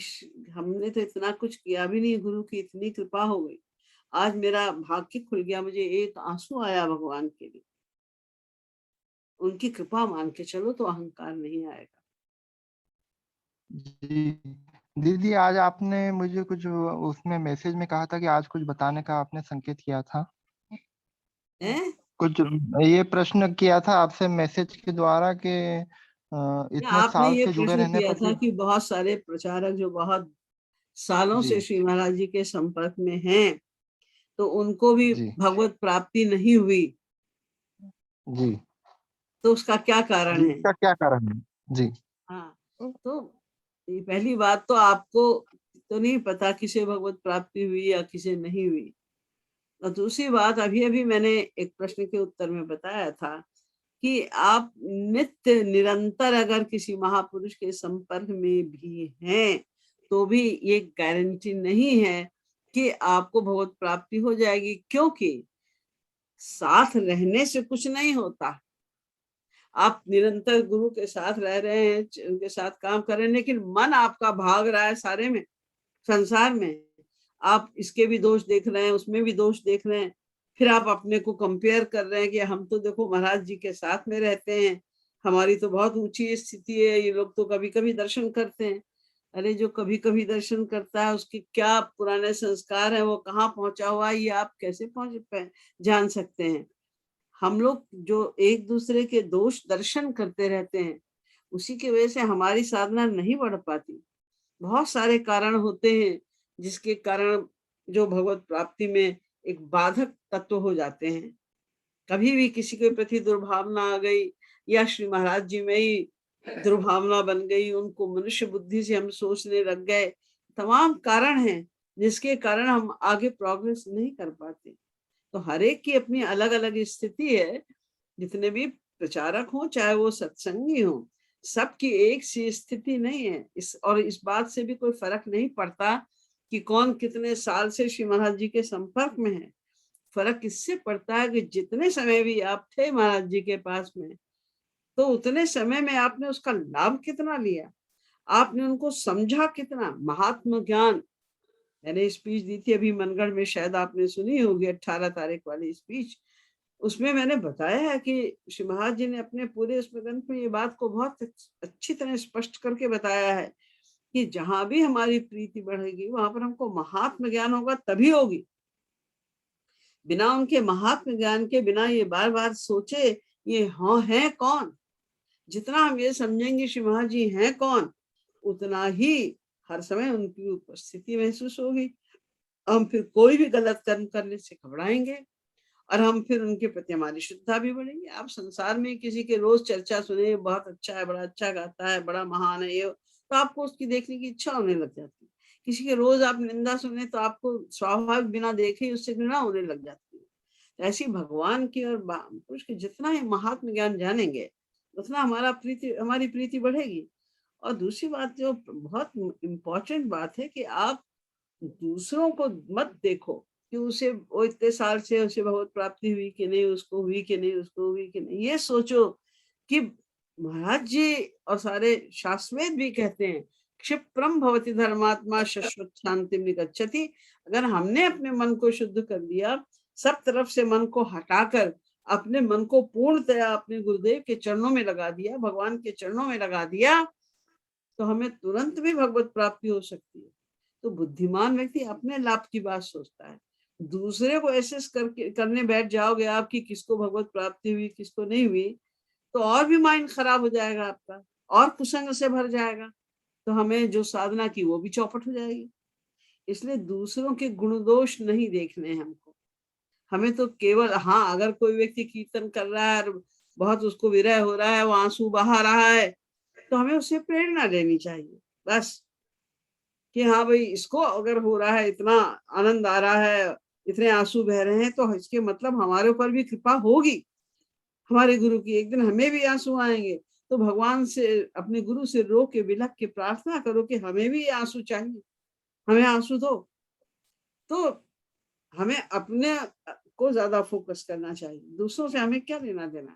हमने तो इतना कुछ किया भी नहीं, गुरु की इतनी कृपा हो गई, आज मेरा भाग्य खुल गया, मुझे एक आंसू आया भगवान के लिए, उनकी कृपा मान के चलो तो अहंकार नहीं आएगा। जी दीदी, आज आपने मुझे कुछ उसमें मैसेज में कहा था कि आज कुछ बताने का आपने संकेत किया था, हैं? कुछ ये प्रश्न किया था आपसे मैसेज के द्वारा कि या इतने आपने साल ये से जुड़े प्रश्न रहने किया पर था भी। कि बहुत सारे प्रचारक जो बहुत सालों जी से श्री महाराज जी के संपर्क में हैं, तो उनको भी जी भगवत प्राप्ति नहीं हुई, जी तो उसका क्या कारण जी, है? इसका क्या कारण है? जी हाँ, तो ये पहली बात तो आपको तो नहीं पता किसे भगवत प्राप्ति हुई या किसे नहीं हुई। और दूसरी बात, अभी अभी मैंने एक प्रश्न के उत्तर में बताया था कि आप नित्य निरंतर अगर किसी महापुरुष के संपर्क में भी हैं, तो भी ये गारंटी नहीं है कि आपको भगवत प्राप्ति हो जाएगी, क्योंकि साथ रहने से कुछ नहीं होता। आप निरंतर गुरु के साथ रह रहे हैं, उनके साथ काम कर रहे हैं, लेकिन मन आपका भाग रहा है सारे में, संसार में। आप इसके भी दोष देख रहे हैं, उसमें भी दोष देख रहे हैं, फिर आप अपने को कंपेयर कर रहे हैं कि हम तो देखो महाराज जी के साथ में रहते हैं, हमारी तो बहुत ऊंची स्थिति है, ये लोग तो कभी कभी दर्शन करते हैं। अरे जो कभी कभी दर्शन करता है उसके क्या पुराने संस्कार है, वो कहाँ पहुंचा हुआ है, ये आप कैसे जान सकते हैं? हम लोग जो एक दूसरे के दोष दर्शन करते रहते हैं, उसी की वजह से हमारी साधना नहीं बढ़ पाती। बहुत सारे कारण होते हैं जिसके कारण जो भगवत प्राप्ति में एक बाधक तत्व हो जाते हैं। कभी भी किसी के प्रति दुर्भावना आ गई, या श्री महाराज जी में ही दुर्भावना बन गई, उनको मनुष्य बुद्धि से हम सोचने लग गए, तमाम कारण हैं जिसके कारण हम आगे प्रोग्रेस नहीं कर पाते। तो हर एक की अपनी अलग अलग स्थिति है, जितने भी प्रचारक हों चाहे वो सत्संगी हों, सबकी एक सी स्थिति नहीं है। इस बात से भी कोई फर्क नहीं पड़ता कि कौन कितने साल से श्री महाराज जी के संपर्क में है। फर्क इससे पड़ता है कि जितने समय भी आप थे महाराज जी के पास में, तो उतने समय में आपने उसका लाभ कितना लिया, आपने उनको समझा कितना। महात्म ज्ञान, मैंने स्पीच दी थी अभी मनगढ़ में, शायद आपने सुनी होगी 18 तारीख वाली स्पीच। उसमें मैंने बताया है कि श्री महाराज जी ने अपने पूरे उस ग्रंथ में ये बात को बहुत अच्छी तरह स्पष्ट करके बताया है कि जहां भी हमारी प्रीति बढ़ेगी वहां पर हमको महात्म ज्ञान होगा, तभी होगी। बिना उनके महात्म ज्ञान के, बिना ये बार बार सोचे ये हाँ है कौन, जितना हम ये समझेंगे श्री महाराज जी हैं कौन, उतना ही हर समय उनकी उपस्थिति महसूस होगी। हम फिर कोई भी गलत कर्म करने से घबराएंगे और हम फिर उनके प्रति हमारी श्रद्धा भी बढ़ेगी। आप संसार में किसी के रोज चर्चा सुने, बहुत अच्छा है, बड़ा अच्छा गाता है, बड़ा महान है, ये तो आपको उसकी देखने की इच्छा होने लग जाती है। किसी के रोज आप निंदा सुने तो आपको स्वाभाविक बिना देखे उससे घृणा होने लग जाती है। ऐसी भगवान की और पुरुष की जितना ही महात्म ज्ञान जानेंगे, उतना हमारी प्रीति बढ़ेगी। और दूसरी बात जो बहुत इम्पोर्टेंट बात है कि आप दूसरों को मत देखो कि उसे वो इतने साल से उसे भगवत प्राप्ति हुई कि नहीं, उसको हुई कि नहीं, उसको हुई कि नहीं। ये सोचो कि महाराज जी और सारे शास्त्रवेद भी कहते हैं क्षिप्रम भवति धर्मात्मा शाश्वत शांति निगच्छति। अगर हमने अपने मन को शुद्ध कर दिया, सब तरफ से मन को हटाकर अपने मन को पूर्णतया अपने गुरुदेव के चरणों में लगा दिया, भगवान के चरणों में लगा दिया, तो हमें तुरंत भी भगवत प्राप्ति हो सकती है। तो बुद्धिमान व्यक्ति अपने लाभ की बात सोचता है। दूसरे को एसेस करने बैठ जाओगे आप कि किसको भगवत प्राप्ति हुई किसको नहीं हुई, तो और भी माइंड खराब हो जाएगा आपका, और कुसंग से भर जाएगा। तो हमें जो साधना की वो भी चौपट हो जाएगी। इसलिए दूसरों के गुण दोष नहीं देखने हैं हमको। हमें तो केवल, हाँ, अगर कोई व्यक्ति कीर्तन कर रहा है और बहुत उसको विरह हो रहा है, वो आंसू बहा रहा है, तो हमें उससे प्रेरणा लेनी चाहिए बस, कि हाँ भाई, इसको अगर हो रहा है, इतना आनंद आ रहा है, इतने आंसू बह रहे हैं, तो इसके मतलब हमारे ऊपर भी कृपा होगी हमारे गुरु की, एक दिन हमें भी आंसू आएंगे। तो भगवान से, अपने गुरु से रो के बिलख के प्रार्थना करो कि हमें भी आंसू चाहिए, हमें आंसू दो। तो हमें अपने को ज्यादा फोकस करना चाहिए, दूसरों से हमें क्या लेना देना।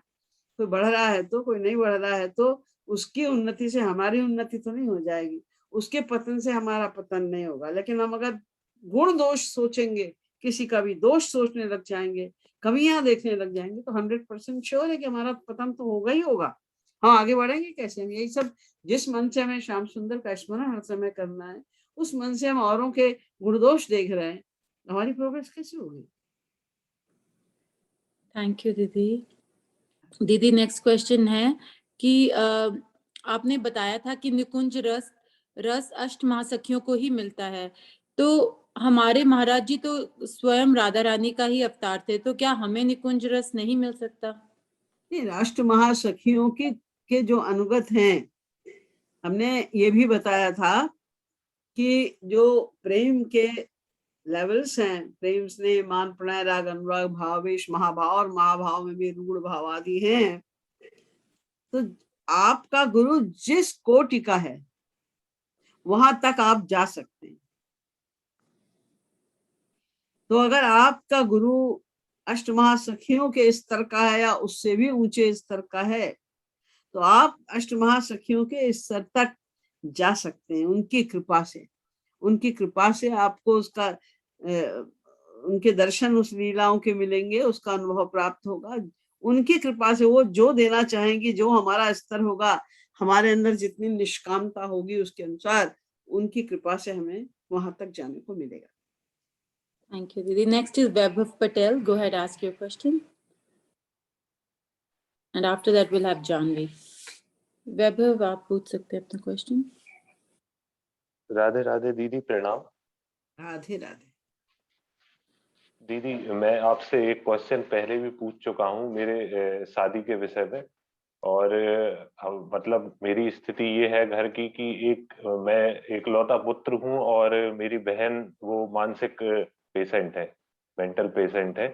कोई बढ़ रहा है तो, कोई नहीं बढ़ रहा है तो, उसकी उन्नति से हमारी उन्नति तो नहीं हो जाएगी, उसके पतन से हमारा पतन नहीं होगा। लेकिन हम अगर गुण दोष सोचेंगे, किसी का भी दोष सोचने लग जाएंगे, कमियां देखने लग जाएंगे, तो 100% श्योर है कि हमारा पतन तो होगा ही होगा। हाँ, आगे बढ़ेंगे कैसे हम? यही सब, जिस मन से हमें श्याम सुंदर का स्मरण हर समय करना है, उस मन से हम औरों के गुण दोष देख रहे हैं, हमारी प्रोग्रेस कैसे होगी? थैंक यू दीदी। दीदी नेक्स्ट क्वेश्चन है कि आपने बताया था कि निकुंज रस अष्ट महासखियों को ही मिलता है, तो हमारे महाराज जी तो स्वयं राधा रानी का ही अवतार थे, तो क्या हमें निकुंज रस नहीं मिल सकता? नहीं, राष्ट्र महासखियों के जो अनुगत हैं, हमने ये भी बताया था कि जो प्रेम के लेवल्स हैं, प्रेम स्नेह मान प्रणय राग अनुराग भावेश महाभाव, और महाभाव में भी रूढ़ भाव आदि हैं। तो आपका गुरु जिस कोटि का है वहां तक आप जा सकते हैं। तो अगर आपका गुरु अष्ट महासखियों के स्तर का है या उससे भी ऊंचे स्तर का है, तो आप अष्ट महासखियों के स्तर तक जा सकते हैं उनकी कृपा से। उनकी कृपा से आपको उसका उनके दर्शन उस लीलाओं के मिलेंगे, उसका अनुभव प्राप्त होगा। उनकी कृपा से वो जो देना चाहेंगी, जो हमारा स्तर होगा, हमारे अंदर जितनी निष्कामता होगी, उसके अनुसार उनकी कृपा से हमें वहां तक जाने को मिलेगा। Thank you, Didi. Next is Vaibhav Patel. Go ahead, ask your question. And after that, we'll have Janvi. Vaibhav, आप पूछ सकते हैं अपना क्वेश्चन। राधे राधे दीदी, प्रणाम। राधे राधे। दीदी, मैं आपसे एक क्वेश्चन पहले भी पूछ चुका हूँ मेरे शादी के विषय में, और मतलब मेरी स्थिति ये है घर की कि मैं एकलौता पुत्र हूँ और मेरी बहन वो मानसिक पेशेंट है, मेंटल पेशेंट है।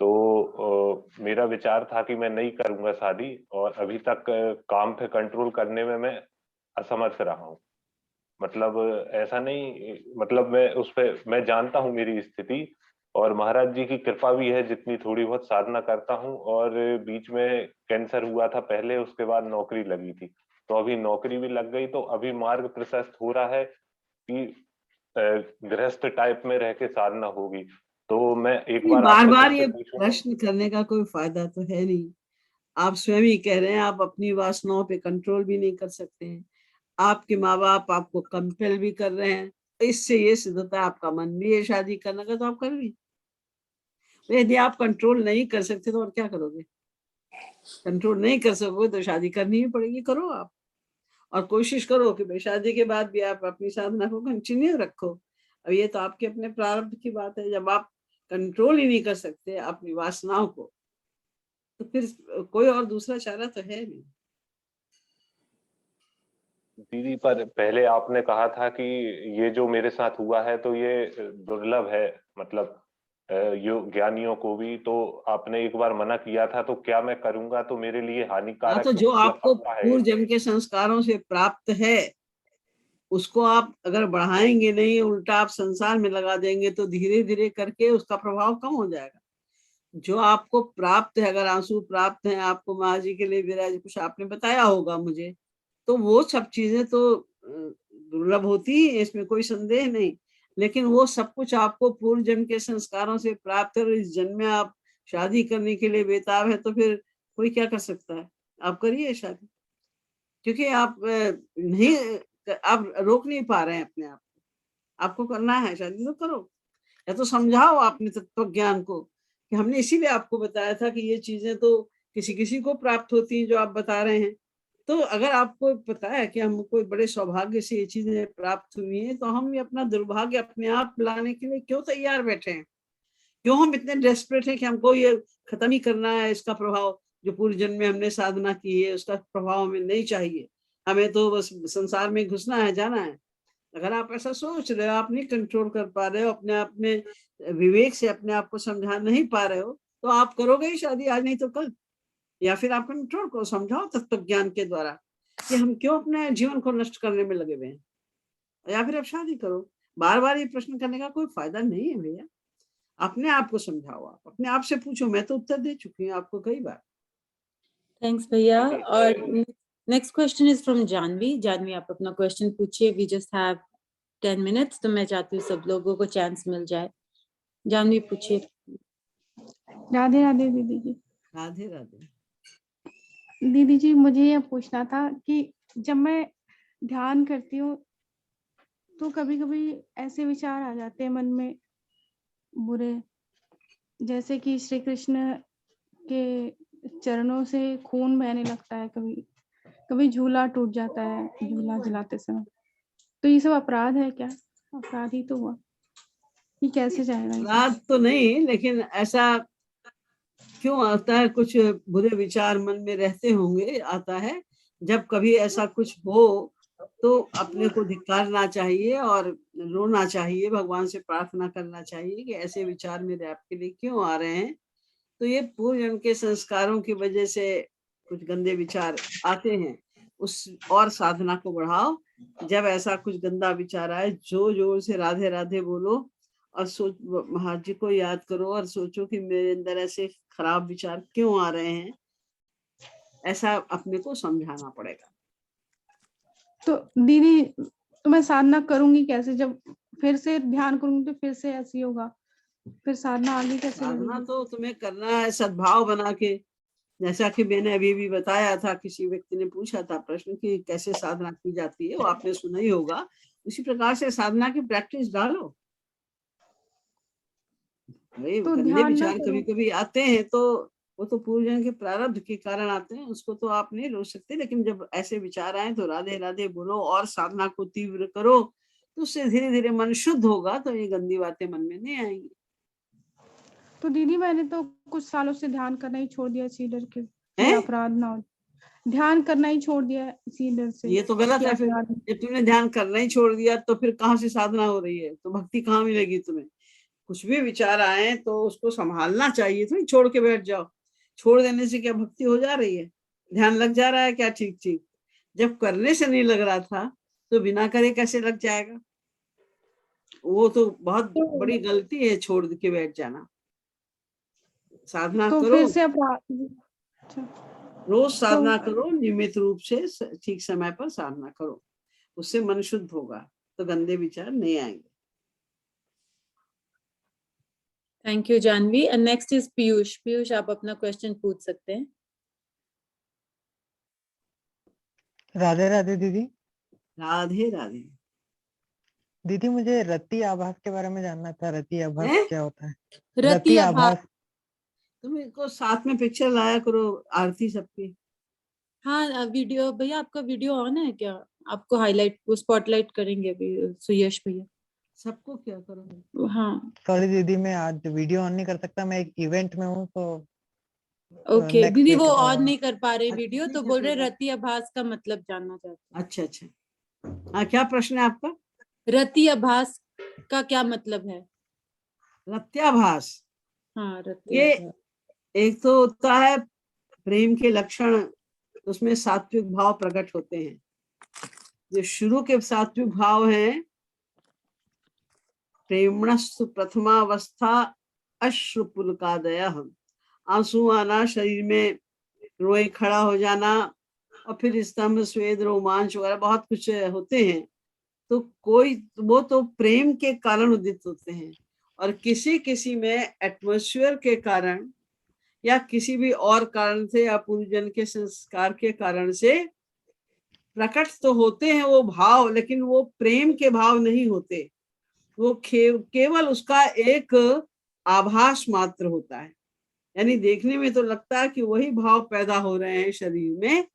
तो मेरा विचार था कि मैं नहीं करूंगा शादी, और अभी तक काम पे कंट्रोल करने में मैं असमर्थ रहा हूँ। मतलब ऐसा नहीं, मतलब मैं जानता हूँ मेरी स्थिति, और महाराज जी की कृपा भी है, जितनी थोड़ी बहुत साधना करता हूँ। और बीच में कैंसर हुआ था पहले, उसके बाद नौकरी लगी थी, तो अभी नौकरी भी लग गई, तो अभी मार्ग प्रशस्त हो रहा है कि गृहस्थ टाइप में रह के साधना होगी। तो मैं एक बार बार ये प्रश्न करने का कोई फायदा तो है नहीं। आप स्वयं ही कह रहे हैं आप अपनी वासनाओं पे कंट्रोल भी नहीं कर सकते हैं, आपके माँ बाप आपको कंपेल भी कर रहे हैं, तो इससे ये सिद्ध होता है आपका मन भी है शादी करने का, तो आप कर भी। यदि आप कंट्रोल नहीं कर सकते तो और क्या करोगे? कंट्रोल नहीं कर सकोगे तो शादी करनी ही पड़ेगी, करो आप। और कोशिश करो कि भाई शादी के बाद भी आप अपनी साधना को कंटिन्यू रखो। अब ये तो आपके अपने प्रारब्ध की बात है, जब आप कंट्रोल ही नहीं कर सकते अपनी वासनाओं को, तो फिर कोई और दूसरा चारा तो है नहीं। दीदी, पर पहले आपने कहा था कि ये जो मेरे साथ हुआ है तो ये दुर्लभ है, मतलब ज्ञानियों को भी, तो आपने एक बार मना किया था, तो क्या मैं करूंगा तो मेरे लिए हानिकारक? तो जो आपको पूर्व जन्म के संस्कारों से प्राप्त है उसको आप अगर बढ़ाएंगे नहीं, उल्टा आप संसार में लगा देंगे, तो धीरे धीरे करके उसका प्रभाव कम हो जाएगा। जो आपको प्राप्त है, अगर आंसू प्राप्त है आपको महाराज जी के लिए विराज, कुछ आपने बताया होगा मुझे, तो वो सब चीजें तो दुर्लभ होती है, इसमें कोई संदेह नहीं। लेकिन वो सब कुछ आपको पूर्व जन्म के संस्कारों से प्राप्त है, और इस जन्म में आप शादी करने के लिए बेताब है, तो फिर कोई क्या कर सकता है? आप करिए शादी, क्योंकि आप नहीं, आप रोक नहीं पा रहे हैं अपने आप को। आपको करना है शादी तो करो, या तो समझाओ अपने तत्व ज्ञान को कि हमने इसीलिए आपको बताया था कि ये चीजें तो किसी किसी को प्राप्त होती हैं जो आप बता रहे हैं, तो अगर आपको पता है कि हमको बड़े सौभाग्य से ये चीजें प्राप्त हुई हैं, तो हम ये अपना दुर्भाग्य अपने आप लाने के लिए क्यों तैयार बैठे हैं? क्यों हम इतने डेस्परेट हैं कि हमको ये खत्म ही करना है, इसका प्रभाव जो पूर्व जन्म में हमने साधना की है उसका प्रभाव हमें नहीं चाहिए, हमें तो बस संसार में घुसना है, जाना है। अगर आप ऐसा सोच रहे हो, आप नहीं कंट्रोल कर पा रहे हो, अपने आप में विवेक से अपने आप को समझा नहीं पा रहे हो, तो आप करोगे ही शादी, आज नहीं तो कल। या फिर आप कंट्रोल को समझाओ तत्व ज्ञान के द्वारा कि हम क्यों अपने जीवन को नष्ट करने में लगे हुए हैं, या फिर आप शादी करो। बार बार ये प्रश्न करने का कोई फायदा नहीं है भैया। अपने आप को समझाओ, आप अपने आप से पूछो। मैं तो उत्तर दे चुकी हूँ आपको कई बार। थैंक्स भैया। और next question is from Janhvi. Janhvi, आप अपना क्वेश्चन पूछिए। वी जस्ट हैव 10 मिनट्स, तो मैं चाहती हूँ सब लोगों को चांस मिल जाए। जानवी पूछिए। राधे राधे दीदी जी। राधे राधे। दीदी जी, मुझे ये पूछना था कि जब मैं ध्यान करती हूँ तो कभी कभी ऐसे विचार आ जाते हैं मन में बुरे, जैसे कि श्री कृष्ण के चरणों से खून बहने लगता है, कभी कभी झूला टूट जाता है झूला जलाते समय। तो ये सब अपराध है क्या? अपराध ही तो हुआ, ये कैसे जाएगा? अपराध तो नहीं, लेकिन ऐसा क्यों आता है? कुछ बुरे विचार मन में रहते होंगे, आता है। जब कभी ऐसा कुछ हो तो अपने को धिक्कारना चाहिए और रोना चाहिए, भगवान से प्रार्थना करना चाहिए कि ऐसे विचार मेरे आपके लिए क्यों आ रहे हैं। तो ये पूर्व जन्म के संस्कारों की वजह से कुछ गंदे विचार आते हैं। उस और साधना को बढ़ाओ। जब ऐसा कुछ गंदा विचार आए, जोर से राधे राधे बोलो और सोच, महाराज जी को याद करो और सोचो कि मेरे अंदर ऐसे खराब विचार क्यों आ रहे हैं। ऐसा अपने को समझाना पड़ेगा। तो दीदी, तो मैं साधना करूंगी कैसे? जब फिर से ध्यान करूंगी तो फिर से ऐसे ही होगा, फिर साधना आगे कैसे साधना बढ़ेगी? तो तुम्हें करना है सद्भाव बना के। जैसा कि मैंने अभी भी बताया था, किसी व्यक्ति ने पूछा था प्रश्न कि कैसे साधना की जाती है, वो आपने सुना ही होगा। उसी प्रकार से साधना की प्रैक्टिस डालो। भाई तो गंदे ध्यान ना विचार करो। कभी कभी आते हैं तो वो तो पूर्व जन्म के प्रारब्ध के कारण आते हैं, उसको तो आप नहीं रोक सकते। लेकिन जब ऐसे विचार आए तो राधे राधे बोलो और साधना को तीव्र करो, तो उससे धीरे धीरे मन शुद्ध होगा, तो ये गंदी बातें मन में नहीं आएंगी। तो दीदी, मैंने तो कुछ सालों से ध्यान करना ही छोड़ दिया इसी डर के कि अपराध ना हो। ध्यान करना ही छोड़ दिया इसी डर से। ये तो गलत है। फिर जब तुमने ध्यान करना ही छोड़ दिया तो फिर कहाँ से साधना हो रही है? तो भक्ति कहाँ मिलेगी तुम्हें? कुछ भी विचार आए तो उसको संभालना चाहिए, तो छोड़ के बैठ जाओ। छोड़ देने से क्या भक्ति हो जा रही है? ध्यान लग जा रहा है क्या? ठीक ठीक। जब करने से नहीं लग रहा था तो बिना करे कैसे लग जाएगा? वो तो बहुत बड़ी गलती है, छोड़ के बैठ जाना। साधना तो करो, फिर से अपराध। रोज साधना करो, नियमित रूप से ठीक समय पर साधना करो, उससे मन शुद्ध होगा, तो गंदे विचार नहीं आएंगे। Thank you Janhvi. And next is Piyush. Piyush, आप अपना क्वेश्चन पूछ सकते हैं। राधे राधे दीदी। राधे राधे। दीदी, मुझे रति आभास के बारे में जानना था। रति आभास क्या होता है? रति आभास। तुम इनको साथ में पिक्चर लाया करो, आरती सबकी। हाँ, वीडियो भैया, आपका वीडियो ऑन है क्या? आपको हाईलाइट, स्पॉटलाइट करेंगे अभी सुयश भैया। सबको क्या करो? हाँ सॉरी दीदी, मैं आज वीडियो ऑन नहीं कर सकता, मैं एक इवेंट में हूँ। तो ओके दीदी, वो ऑन नहीं कर पा रहे वीडियो, ठीक तो है, बोल रहे फिर रति आभास का मतलब जानना चाहते हैं। अच्छा अच्छा। हाँ, क्या प्रश्न है आपका? रति आभास का क्या मतलब है? रत्याभास। हाँ, रति ये आभास। एक तो होता है प्रेम के लक्षण, उसमें सात्विक भाव प्रकट होते हैं। जो शुरू के सात्विक भाव हैं, प्रेमणस्तु प्रथमावस्था अश्रुपुलकादयः, आंसू आना, शरीर में रोए खड़ा हो जाना, और फिर स्तंभ, स्वेद, रोमांच वगैरह बहुत कुछ होते हैं। तो कोई वो तो प्रेम के कारण उदित होते हैं, और किसी किसी में एटमॉस्फेयर के कारण या किसी भी और कारण से या पूर्वजन्म के संस्कार के कारण से प्रकट तो होते हैं वो भाव, लेकिन वो प्रेम के भाव नहीं होते। वो केवल उसका एक आभास मात्र होता है। यानी देखने में तो लगता है कि वही भाव पैदा हो रहे हैं शरीर में,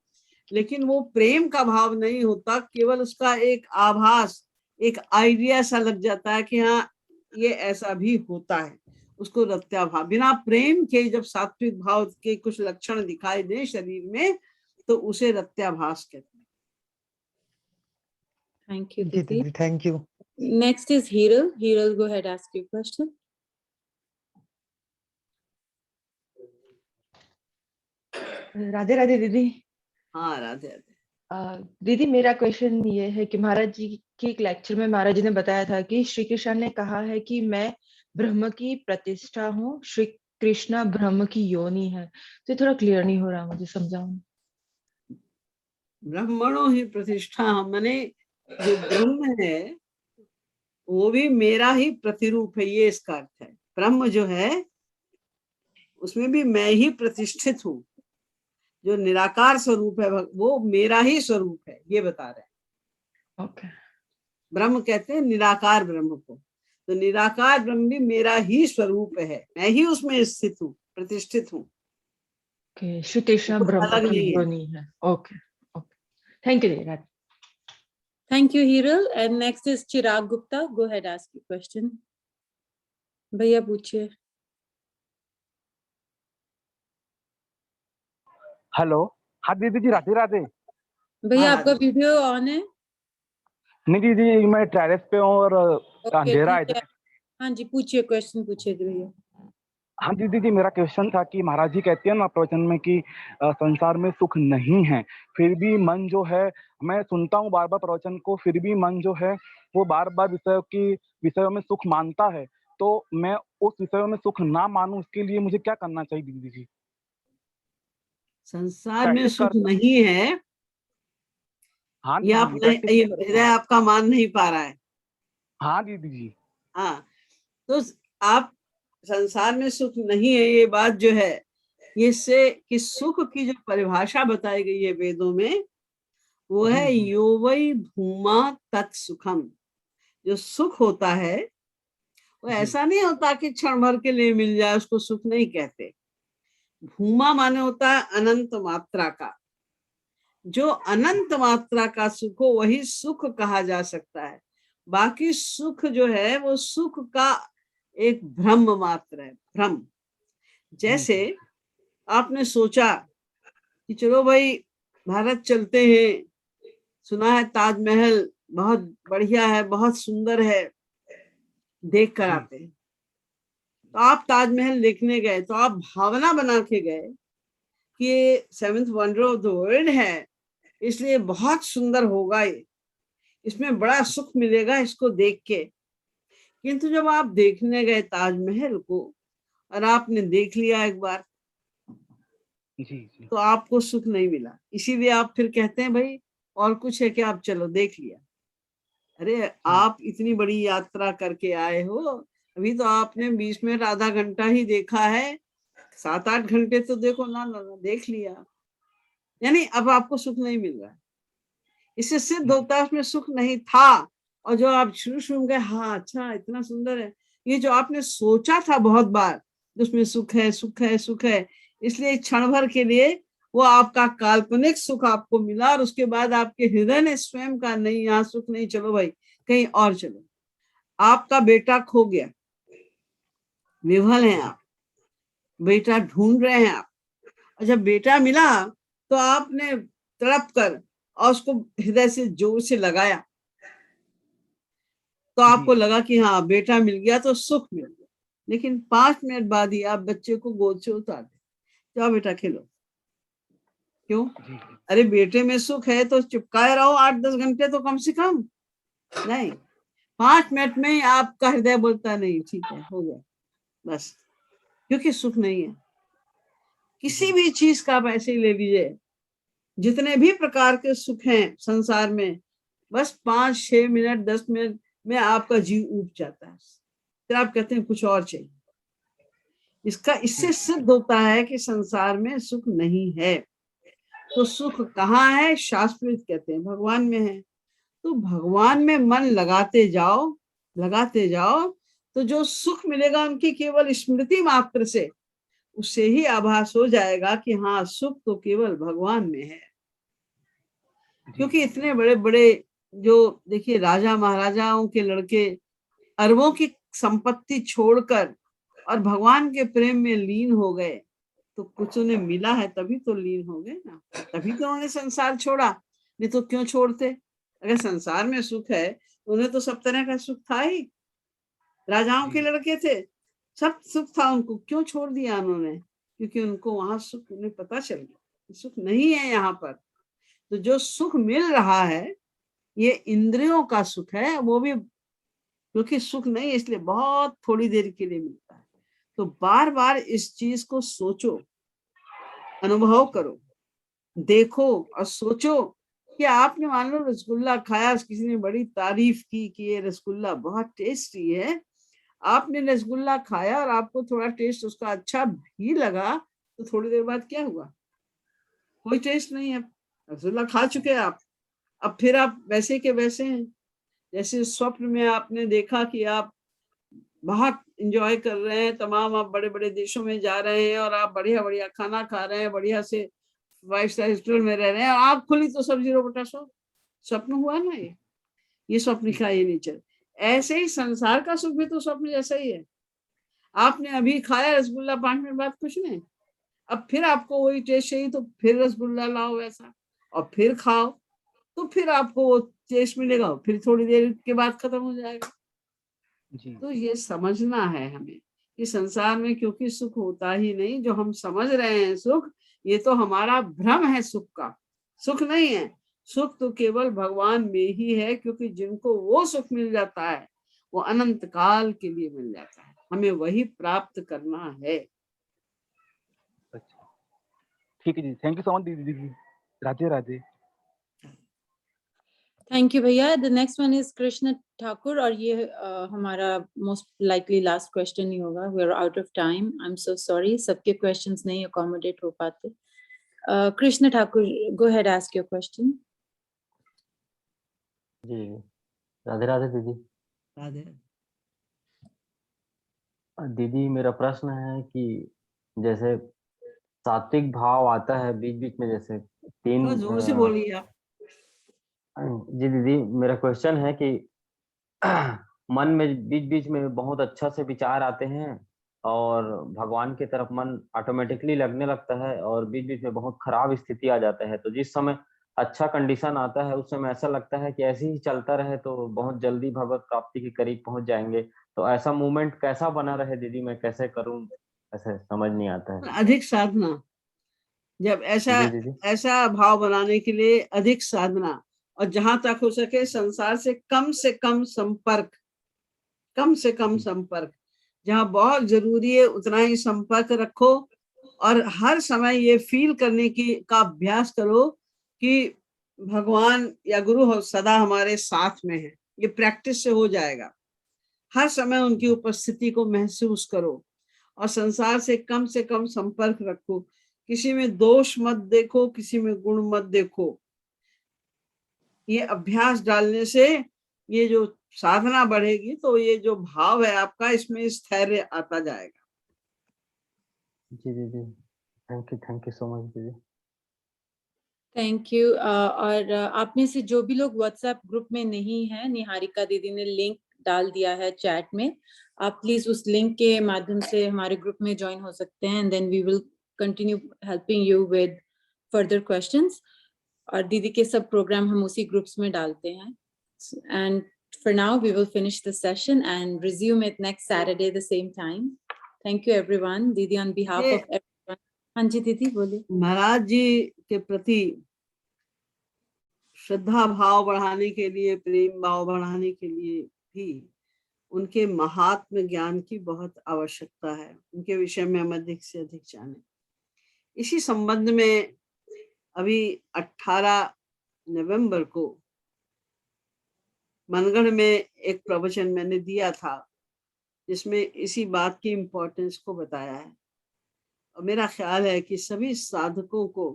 लेकिन वो प्रेम का भाव नहीं होता, केवल उसका एक आभास, एक आइडिया सा लग जाता है कि हाँ ये ऐसा भी होता है। उसको रत्याभाव, बिना प्रेम के जब सात्विक भाव के कुछ लक्षण दिखाई दे शरीर में तो उसे रत्याभास कहते हैं। Thank you, ji Didi. दीदी, thank you. Next is Hiral. Hiral, go ahead, ask your question. Radhe Radhe दीदी। हाँ राधे राधे। दीदी मेरा क्वेश्चन ये है कि महाराज जी के एक लेक्चर में महाराज जी ने बताया था कि श्री कृष्ण ने कहा है कि मैं ब्रह्म की प्रतिष्ठा हूँ, श्री कृष्णा ब्रह्म की योनि है। तो ये थोड़ा क्लियर नहीं हो रहा, मुझे समझाओ। ब्रह्मणो ही प्रतिष्ठा, माने जो ब्रह्म है वो भी मेरा ही प्रतिरूप है, ये इसका अर्थ है। ब्रह्म जो है उसमें भी मैं ही प्रतिष्ठित हूँ, जो निराकार स्वरूप है वो मेरा ही स्वरूप है, ये बता रहे हैं। ओके। ब्रह्म कहते हैं निराकार ब्रह्म को, तो निराकार ब्रह्म भी मेरा ही स्वरूप है, मैं ही उसमें स्थित हूँ, प्रतिष्ठित हूँ। ओके, श्री कृष्ण कुछ ब्रह्म अलग की नहीं है। योनि है। ओके ओके, थैंक यू दीदी। Thank you, Hiral. And next is Chirag Gupta. Go ahead, ask your question. भैया पूछिए। हेलो, हाँ दीदी जी, राधे राधे। भैया हाँ, आपका वीडियो ऑन है? नहीं दीदी, मैं टेरेस पे हूँ और ओके, अंधेरा है। ठीक है। हाँ जी, पूछिए, क्वेश्चन पूछिए भैया। हाँ दीदी जी, मेरा क्वेश्चन था कि महाराज जी कहते हैं ना प्रवचन में कि संसार में सुख नहीं है, फिर भी मन जो है, मैं सुनता हूँ बार बार प्रवचन को, फिर भी मन जो है वो बार बार विषयों में सुख मानता है। तो मैं उस विषयों में सुख ना मानूं, इसके लिए मुझे क्या करना चाहिए दीदी जी? संसार में प्रैक्टिस सुख करता। नहीं है, हाँ ये आप दीदी जी, ये हृदय आपका मान नहीं पा रहा है। हाँ दीदी जी। हाँ, तो आप संसार में सुख नहीं है, ये बात जो है, ये से कि सुख की जो परिभाषा बताई गई है वेदों में, वो है यो वै भूमा तत्सुखम। जो सुख होता है वो ऐसा नहीं होता कि क्षण भर के लिए मिल जाए, उसको सुख नहीं कहते। भूमा माने होता है अनंत मात्रा का, जो अनंत मात्रा का सुख हो वही सुख कहा जा सकता है। बाकी सुख जो है वो सुख का एक भ्रम मात्र है, भ्रम। जैसे आपने सोचा कि चलो भाई भारत चलते हैं, सुना है ताजमहल बहुत बढ़िया है, बहुत सुंदर है, देख कर आते हैं। तो आप ताजमहल देखने गए तो आप भावना बना के गए कि ये 7th wonder of the world है, इसलिए बहुत सुंदर होगा, ये इसमें बड़ा सुख मिलेगा इसको देख के। किंतु जब आप देखने गए ताजमहल को और आपने देख लिया एक बार, तो आपको सुख नहीं मिला। इसीलिए आप फिर कहते हैं भाई और कुछ है कि आप चलो देख लिया। अरे आप इतनी बड़ी यात्रा करके आए हो, अभी तो आपने 20 मिनट आधा घंटा ही देखा है, 7-8 घंटे तो देखो ना, देख लिया, यानी अब आपको सुख नहीं मिल रहा है। इससे सिद्ध होता है उसमें सुख नहीं था। और जो आप शुरू में गए, हाँ अच्छा इतना सुंदर है, ये जो आपने सोचा था बहुत बार उसमें सुख है, सुख है, सुख है, इसलिए क्षण भर के लिए वो आपका काल्पनिक सुख आपको मिला, और उसके बाद आपके हृदय ने स्वयं का नहीं, यहाँ सुख नहीं, चलो भाई कहीं और चलो। आपका बेटा खो गया, विह्वल हैं आप, बेटा ढूंढ रहे हैं आप, और जब बेटा मिला तो आपने तड़प कर और उसको हृदय से जोर से लगाया, तो आपको लगा कि हाँ बेटा मिल गया तो सुख मिल गया। लेकिन 5 मिनट बाद ही आप बच्चे को गोद से उतार दे, जाओ बेटा खेलो। क्यों? अरे बेटे में सुख है तो चिपकाए रहो 8-10 घंटे तो कम से कम। नहीं, 5 मिनट में ही आपका हृदय बोलता नहीं ठीक है, हो गया बस, क्योंकि सुख नहीं है। किसी भी चीज का आप ऐसे ही ले लीजिए, जितने भी प्रकार के सुख हैं संसार में, बस 5-6 मिनट 10 मिनट में आपका जीव उब जाता है, फिर आप कहते हैं कुछ और चाहिए। इससे सिद्ध होता है कि संसार में सुख नहीं है। तो सुख कहाँ है? शास्त्रित कहते हैं भगवान में है। तो भगवान में मन लगाते जाओ, लगाते जाओ, तो जो सुख मिलेगा उनकी केवल स्मृति मात्र से, उससे ही आभास हो जाएगा कि हाँ सुख तो केवल भगवान में है। क्योंकि इतने बड़े बड़े जो देखिए राजा महाराजाओं के लड़के अरबों की संपत्ति छोड़कर और भगवान के प्रेम में लीन हो गए, तो कुछ उन्हें मिला है तभी तो लीन हो गए ना, तभी तो उन्होंने संसार छोड़ा, नहीं तो क्यों छोड़ते। अगर संसार में सुख है तो उन्हें तो सब तरह का सुख था ही, राजाओं के लड़के थे, सब सुख था उनको, क्यों छोड़ दिया उन्होंने? क्योंकि उनको वहां सुख, उन्हें पता चल गया सुख नहीं है यहाँ पर। तो जो सुख मिल रहा है ये इंद्रियों का सुख है, वो भी क्योंकि सुख नहीं है इसलिए बहुत थोड़ी देर के लिए मिलता है। तो बार बार इस चीज को सोचो, अनुभव करो, देखो और सोचो कि आपने मान लो रसगुल्ला खाया, किसी ने बड़ी तारीफ की कि ये रसगुल्ला बहुत टेस्टी है, आपने रसगुल्ला खाया और आपको थोड़ा टेस्ट उसका अच्छा भी लगा, तो थोड़ी देर बाद क्या हुआ? कोई टेस्ट नहीं है, रसगुल्ला खा चुके हैं आप, अब फिर आप वैसे के वैसे हैं। जैसे स्वप्न में आपने देखा कि आप बहुत एंजॉय कर रहे हैं, तमाम आप बड़े बड़े देशों में जा रहे हैं और आप बढ़िया बढ़िया खाना खा रहे हैं, बढ़िया से 5 स्टार रेस्टोरेंट में रह रहे हैं, आँख खुली तो सब 0/100 स्वप्न हुआ ना। ये स्वप्न का ये नेचर। ऐसे ही संसार का सुख भी तो स्वप्न जैसा ही है। आपने अभी खाया रसगुल्ला, 5 मिनट बाद कुछ नहीं, अब फिर आपको वही टेस्ट चाहिए तो फिर रसगुल्ला लाओ वैसा और फिर खाओ, तो फिर आपको वो टेस्ट मिलेगा, फिर थोड़ी देर के बाद खत्म हो जाएगा। तो ये समझना है हमें कि संसार में क्योंकि सुख होता ही नहीं, जो हम समझ रहे हैं सुख, ये तो हमारा भ्रम है, सुख का सुख नहीं है। सुख तो केवल भगवान में ही है, क्योंकि जिनको वो सुख मिल जाता है वो अनंत काल के लिए मिल जाता है, हमें वही प्राप्त करना है। ठीक है जी, थैंक यू सो मच दीदी जी, राधे राधे। थैंक यू भैया। The next one is Krishna Thakur, और ये हमारा मोस्ट लाइकली लास्ट क्वेश्चन ही होगा। We are out of time, I am so sorry, सबके क्वेश्चंस नहीं अकोमोडेट हो पाते। Krishna Thakur, go ahead, ask your question. जी, राधे राधे दीदी। राधे। दीदी मेरा प्रश्न है कि जैसे सात्विक भाव आता है बीच बीच में, जैसे तीन थोड़ा जोर से बोलिए आप। जी दीदी, मेरा क्वेश्चन है कि मन में बीच बीच में बहुत अच्छा से विचार आते हैं और भगवान की तरफ मन ऑटोमेटिकली लगने लगता है, और बीच बीच में बहुत खराब स्थिति आ जाता है। तो जिस समय अच्छा कंडीशन आता है उस समय ऐसा लगता है कि ऐसे ही चलता रहे तो बहुत जल्दी भगवत प्राप्ति के करीब पहुंच जाएंगे। तो ऐसा मूवमेंट कैसा बना रहे दीदी, मैं कैसे करूं, ऐसे समझ नहीं आता है। अधिक साधना, जब ऐसा जी दीदी। ऐसा भाव बनाने के लिए अधिक साधना, और जहां तक हो सके संसार से कम संपर्क, कम से कम संपर्क, जहां बहुत जरूरी है उतना ही संपर्क रखो, और हर समय ये फील करने का अभ्यास करो कि भगवान या गुरु सदा हमारे साथ में है। ये प्रैक्टिस से हो जाएगा। हर समय उनकी उपस्थिति को महसूस करो और संसार से कम संपर्क रखो। किसी में दोष मत देखो, किसी में गुण मत देखो। ये अभ्यास डालने से ये जो साधना बढ़ेगी तो ये जो भाव है आपका, इसमें स्थैर्य आता जाएगा। जी दीदी, थैंक यू सो मच दीदी। Thank you. और आप में से जो भी लोग व्हाट्सएप ग्रुप में नहीं है, निहारिका दीदी ने लिंक डाल दिया है चैट में, आप प्लीज उस लिंक के माध्यम से हमारे ग्रुप में ज्वाइन हो सकते हैं, and then we will continue helping you with further questions. और दीदी के सब प्रोग्राम हम उसी ग्रुप्स में डालते हैं। And for now we will finish the session and resume it next Saturday the same time. Thank you everyone. Didi, on behalf of everyone. हाँ जी दीदी बोलिए। महाराज जी के प्रति श्रद्धा भाव बढ़ाने के लिए, प्रेम भाव बढ़ाने के लिए भी उनके महात्म ज्ञान की बहुत आवश्यकता है। उनके विषय में हम अधिक से अधिक जाने। इसी संबंध में अभी 18 नवंबर को मनगढ़ में एक प्रवचन मैंने दिया था, जिसमें इसी बात की इम्पोर्टेंस को बताया है। और मेरा ख्याल है कि सभी साधकों को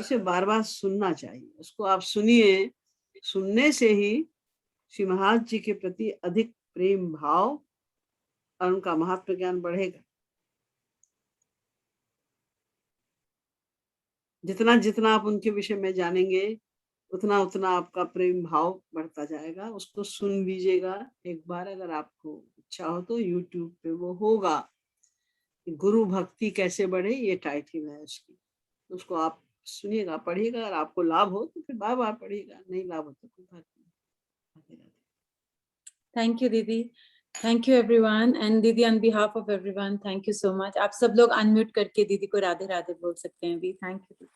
इसे बार बार सुनना चाहिए। उसको आप सुनिए, सुनने से ही श्री महाराज जी के प्रति अधिक प्रेम भाव और उनका महात्म ज्ञान बढ़ेगा। जितना जितना आप उनके विषय में जानेंगे उतना उतना आपका प्रेम भाव बढ़ता जाएगा। उसको सुन लीजिएगा एक बार, अगर आपको इच्छा हो तो यूट्यूब पे वो होगा, गुरु भक्ति कैसे बढ़े, ये टाइटल है उसकी। उसको आप सुनिएगा, पढ़िएगा, अगर आपको लाभ हो तो फिर बार बार पढ़िएगा, नहीं लाभ हो तो कोई बात नहीं। थैंक यू दीदी, थैंक यू एवरीवन। एंड दीदी on behalf of everyone thank you so much. आप सब लोग अनम्यूट करके दीदी को राधे राधे बोल सकते हैं भी। Thank you.